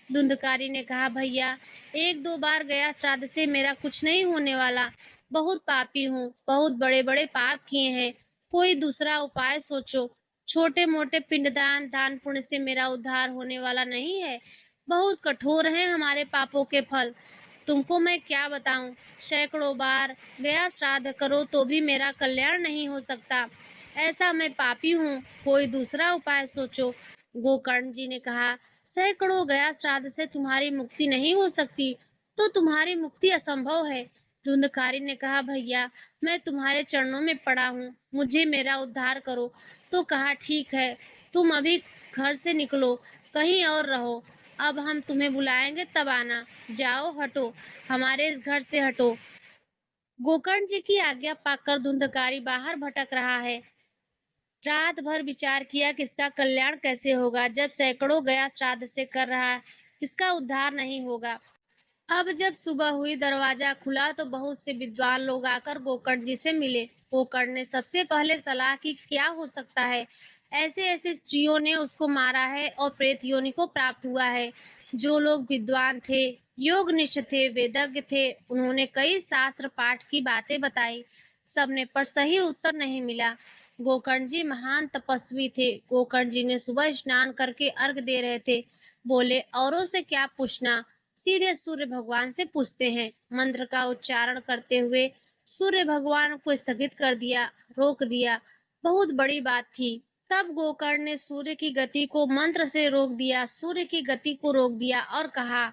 धुंधकारी ने कहा, भैया, एक दो बार गया श्राद्ध से मेरा कुछ नहीं होने वाला। बहुत पापी हूँ, बहुत बड़े बड़े पाप किए हैं। कोई दूसरा उपाय सोचो। छोटे मोटे पिंडदान दान पुण्य से मेरा उद्धार होने वाला नहीं है। बहुत कठोर हैं हमारे पापों के फल। तुमको मैं क्या बताऊं? सैकड़ों बार गया श्राद्ध करो तो भी मेरा कल्याण नहीं हो सकता। ऐसा मैं पापी हूँ, कोई दूसरा उपाय सोचो। गोकर्ण जी ने कहा, सैकड़ों गया श्राद्ध से तुम्हारी मुक्ति नहीं हो सकती, तो तुम्हारी मुक्ति असंभव है। धुंधकारी ने कहा, भैया, मैं तुम्हारे चरणों में पड़ा हूँ, मुझे मेरा उद्धार करो। तो कहा, ठीक है, तुम अभी घर से निकलो, कहीं और रहो। अब हम तुम्हें बुलाएंगे तब आना। जाओ, हटो, हमारे इस घर से हटो। गोकर्ण जी की आज्ञा पाकर धुंधकारी बाहर भटक रहा है। रात भर विचार किया कि इसका कल्याण कैसे होगा, जब सैकड़ों गया श्राद्ध से कर रहा है, इसका उद्धार नहीं होगा। अब जब सुबह हुई, दरवाजा खुला तो बहुत से विद्वान लोग आकर गोकर्ण जी से मिले। गोकर्ण ने सबसे पहले सलाह की, क्या हो सकता है? ऐसे ऐसे स्त्रियों ने उसको मारा है और प्रेत योनि को प्राप्त हुआ है। जो लोग विद्वान थे, योगनिष्ठ थे, वेदज्ञ थे, उन्होंने कई शास्त्र पाठ की बातें बताई, सबने पर सही उत्तर नहीं मिला। गोकर्ण जी महान तपस्वी थे। गोकर्ण जी ने सुबह स्नान करके अर्घ दे रहे थे। बोले, औरों से क्या पूछना, सीधे सूर्य भगवान से पूछते हैं। मंत्र का उच्चारण करते हुए सूर्य भगवान को स्थगित कर दिया, रोक दिया। बहुत बड़ी बात थी। तब गोकर्ण ने सूर्य की गति को मंत्र से रोक दिया, सूर्य की गति को रोक दिया और कहा,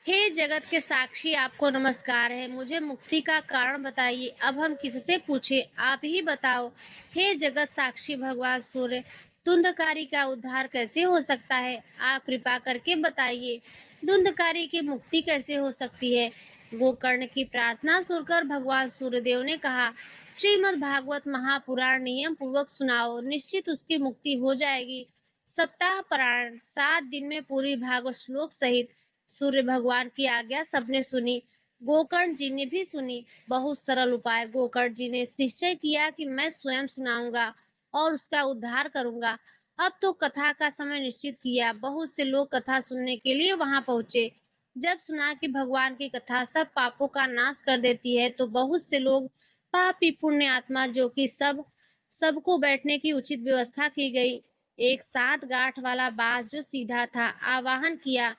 हे जगत के साक्षी, आपको नमस्कार है। मुझे मुक्ति का कारण बताइए। अब हम किससे पूछे, आप ही बताओ। हे जगत साक्षी भगवान सूर्य, धुंधकारी का उद्धार कैसे हो सकता है? आप कृपा करके बताइए। धुंधकारी की मुक्ति कैसे हो सकती है? गोकर्ण की प्रार्थना सुनकर भगवान सूर्यदेव ने कहा, श्रीमद् भागवत महापुराण नियम पूर्वक सुनाओ, निश्चित उसकी मुक्ति हो जाएगी। सप्ताह पारायण 7 दिन में पूरी भागवत श्लोक सहित। सूर्य भगवान की आज्ञा सबने सुनी, गोकर्ण जी ने भी सुनी। बहुत सरल उपाय। गोकर्ण जी ने निश्चय किया कि मैं स्वयं सुनाऊंगा और उसका उद्धार करूंगा। अब तो कथा का समय निश्चित किया। बहुत से लोग कथा सुनने के लिए वहां पहुंचे। जब सुना कि भगवान की कथा सब पापों का नाश कर देती है, तो बहुत से लोग, पापी पुण्य आत्मा, जो कि सबको बैठने की उचित व्यवस्था की गई। एक 7 गांठ वाला बांस जो सीधा था, आवाहन किया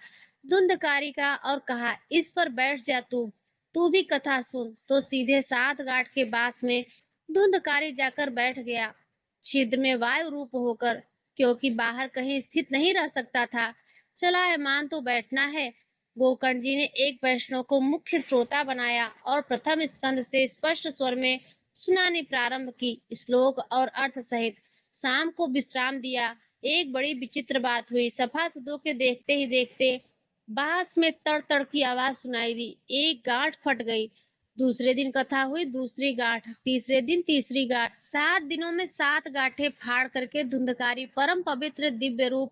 धुंधकारी का और कहा, इस पर बैठ जा, तू भी कथा सुन। तो सीधे 7 गांठ के बांस में धुंधकारी जाकर बैठ गया, छिद्र में वायु रूप होकर, क्योंकि बाहर कहीं स्थित नहीं रह सकता था। चलायमान तो बैठना है। गोकर्ण जी ने एक वैष्णव को मुख्य श्रोता बनाया और प्रथम स्कंद से स्पष्ट स्वर में सुनानी प्रारंभ की, श्लोक और अर्थ सहित। शाम को विश्राम दिया। एक बड़ी विचित्र बात हुई। सभासदों के देखते ही देखते बांस में तड़ तड़ की आवाज सुनाई दी। एक गांठ फट गई। दूसरे दिन कथा हुई, दूसरी गांठ, तीसरे दिन तीसरी गांठ। 7 दिनों में 7 गांठें फाड़ करके धुंधकारी परम पवित्र दिव्य रूप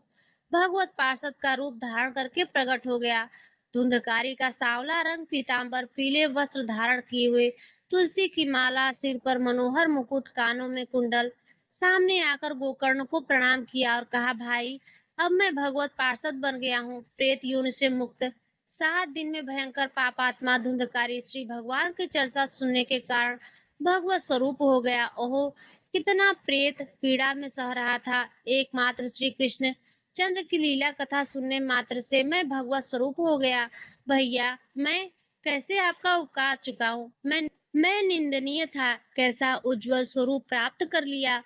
भगवत पार्षद का रूप धारण करके प्रकट हो गया। धुंधकारी का सांवला रंग, पीतांबर पीले वस्त्र धारण किए हुए, तुलसी की माला, सिर पर मनोहर मुकुट, कानों में कुंडल, सामने आकर गोकर्ण को प्रणाम किया और कहा, भाई, अब मैं भगवत पार्षद बन गया हूँ, प्रेत योनि से मुक्त। 7 दिन में भयंकर पापात्मा धुंधकारी श्री भगवान की चर्चा सुनने के कारण भगवत स्वरूप हो गया। ओहो, कितना प्रेत पीड़ा में सह रहा था। एकमात्र श्री कृष्ण चंद्र की लीला कथा सुनने मात्र से मैं भगवत स्वरूप हो गया। भैया, मैं कैसे आपका उपकार चुकाऊं? मैं निंदनीय था, कैसा उज्जवल स्वरूप प्राप्त कर लिया।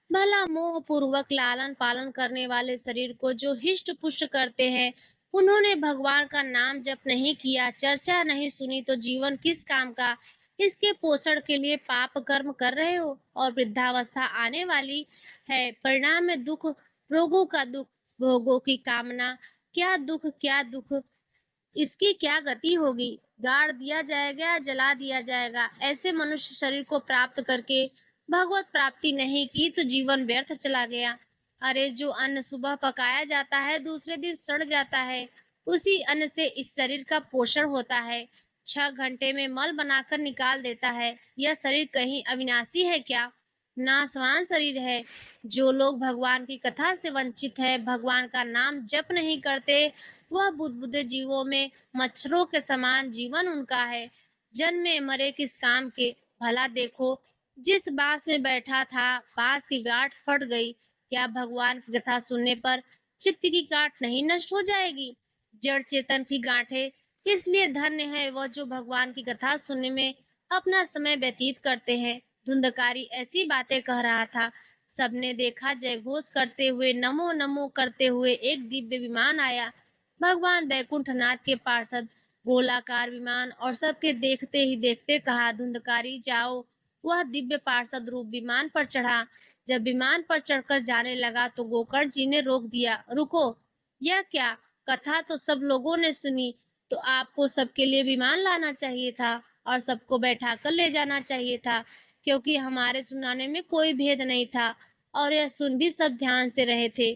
भला मोह पूर्वक लालन पालन करने वाले शरीर को जो हिष्ट पुष्ट करते हैं, उन्होंने भगवान का नाम जप नहीं किया, चर्चा नहीं सुनी, तो जीवन किस काम का। इसके पोषण के लिए पाप कर्म कर रहे हो और वृद्धावस्था आने वाली है, परिणाम में दुख, रोगों का दुख, भोगों की कामना, क्या दुख, इसकी क्या गति होगी। गाड़ दिया जाएगा, जला दिया जाएगा। ऐसे मनुष्य शरीर को प्राप्त करके भगवत प्राप्ति नहीं की तो जीवन व्यर्थ चला गया। अरे जो अन्न सुबह पकाया जाता है दूसरे दिन सड़ जाता है, उसी अन्न से इस शरीर का पोषण होता है। 6 घंटे में मल बनाकर निकाल देता है। यह शरीर कहीं अविनाशी है क्या? नासवान शरीर है। जो लोग भगवान की कथा से वंचित है, भगवान का नाम जप नहीं करते, वह बुद्बुदे जीवों में मच्छरों के समान जीवन उनका है। जन्मे मरे किस काम के। भला देखो, जिस बांस में बैठा था, बांस की गांठ फट गई। क्या भगवान की कथा सुनने पर चित्त की गांठ नहीं नष्ट हो जाएगी? जड़ चेतन की गांठें, इसलिए धन्य है वह जो भगवान की कथा सुनने में अपना समय व्यतीत करते हैं। धुंधकारी ऐसी बातें कह रहा था। सबने देखा, जय घोष करते हुए, नमो नमो करते हुए एक दिव्य विमान आया। भगवान बैकुंठनाथ के पार्षद, गोलाकार विमान, और सबके देखते ही देखते कहा, धुंधकारी जाओ। वह दिव्य पार्षद रूप विमान पर चढ़ा। जब विमान पर चढ़कर जाने लगा तो गोकर्ण जी ने रोक दिया। रुको, यह क्या? कथा तो सब लोगों ने सुनी, तो आपको सबके लिए विमान लाना चाहिए था और सबको बैठाकर ले जाना चाहिए था, क्योंकि हमारे सुनाने में कोई भेद नहीं था और यह सुन भी सब ध्यान से रहे थे।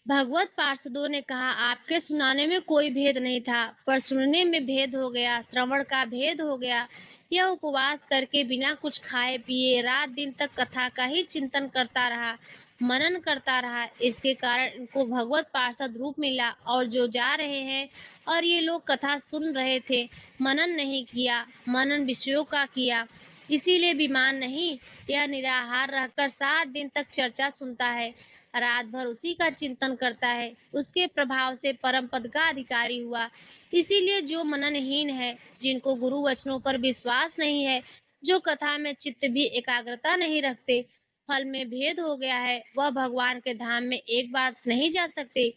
भगवत पार्षदों ने कहा, आपके सुनाने में कोई भेद नहीं था, पर सुनने में भेद हो गया, श्रवण का भेद हो गया। यह उपवास करके बिना कुछ खाए पिए रात दिन तक कथा का ही चिंतन करता रहा, मनन करता रहा। इसके कारण इनको भगवत पार्षद रूप मिला। और जो जा रहे हैं और ये लोग कथा सुन रहे थे, मनन नहीं किया, मनन विषयों का किया, इसीलिए विमान नहीं, यह निराहार रहकर 7 दिन तक चर्चा सुनता है, रात भर उसी का चिंतन करता है, उसके प्रभाव से परम पद का अधिकारी हुआ। इसीलिए जो मननहीन है, जिनको गुरु वचनों पर विश्वास नहीं है, जो कथा में चित्त भी एकाग्रता नहीं रखते, फल में भेद हो गया है, वह भगवान के धाम में एक बार नहीं जा सकते।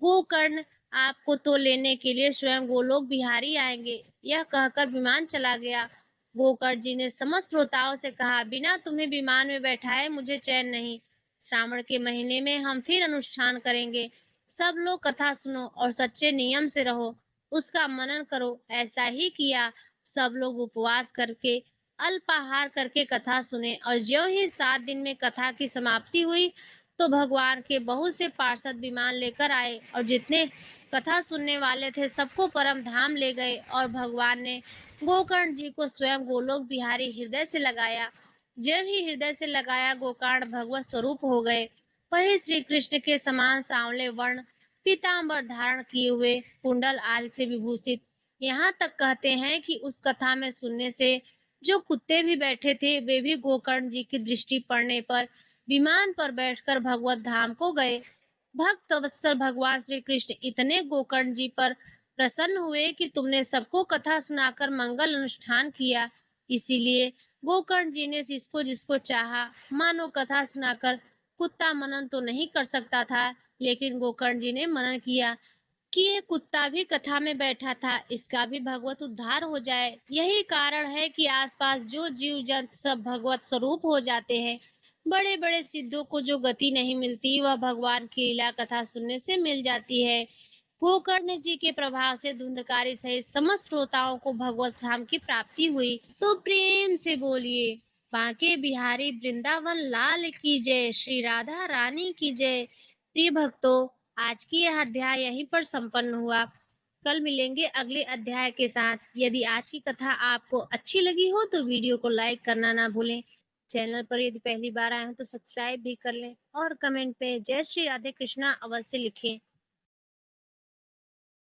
गोकर्ण, आपको तो लेने के लिए स्वयं गोलोक बिहारी आएंगे। यह कहकर विमान चला गया। गोकर्ण जी ने समस्त श्रोताओं से कहा, बिना तुम्हें विमान में बैठाए मुझे चैन नहीं। श्रावण के महीने में हम फिर अनुष्ठान करेंगे। सब लोग कथा सुनो और सच्चे नियम से रहो, उसका मनन करो। ऐसा ही किया। सब लोग उपवास करके, अल्पाहार करके कथा सुने, और ज्यों ही 7 दिन में कथा की समाप्ति हुई तो भगवान के बहुत से पार्षद विमान लेकर आए और जितने कथा सुनने वाले थे सबको परम धाम ले गए। और भगवान ने गोकर्ण जी को स्वयं गोलोक बिहारी हृदय से लगाया। जब ही हृदय से लगाया, गोकर्ण भगवत स्वरूप हो गए। वही श्री कृष्ण के समान सांवले वर्ण, पीताम्बर धारण किए हुए, कुंडल आदि से विभूषित। यहाँ तक कहते हैं कि उस कथा में सुनने से जो कुत्ते भी बैठे थे, वे भी गोकर्ण जी की दृष्टि पड़ने पर विमान पर बैठकर भगवत धाम को गए। भक्त वत्सल भगवान श्री कृष्ण इतने गोकर्ण जी पर प्रसन्न हुए कि तुमने सबको कथा सुनाकर मंगल अनुष्ठान किया। इसीलिए गोकर्ण जी ने जिसको जिसको चाहा, मानो कथा सुनाकर। कुत्ता मनन तो नहीं कर सकता था, लेकिन गोकर्ण जी ने मनन किया कि ये कुत्ता भी कथा में बैठा था, इसका भी भगवत उद्धार हो जाए। यही कारण है कि आसपास जो जीव जंतु सब भगवत स्वरूप हो जाते हैं। बड़े बड़े सिद्धों को जो गति नहीं मिलती, वह भगवान की लीला कथा सुनने से मिल जाती है। गोकर्ण जी के प्रभाव से धुंधकारी सहित समस्त श्रोताओं को भगवत धाम की प्राप्ति हुई। तो प्रेम से बोलिए, बांके बिहारी वृंदावन लाल की जय, श्री राधा रानी की जय। प्रिय भक्तों, आज की यह अध्याय यहीं पर संपन्न हुआ। कल मिलेंगे अगले अध्याय के साथ। यदि आज की कथा आपको अच्छी लगी हो तो वीडियो को लाइक करना ना भूलें। चैनल पर यदि पहली बार आए हो तो सब्सक्राइब भी कर लें और कमेंट पे जय श्री राधे कृष्णा अवश्य लिखें।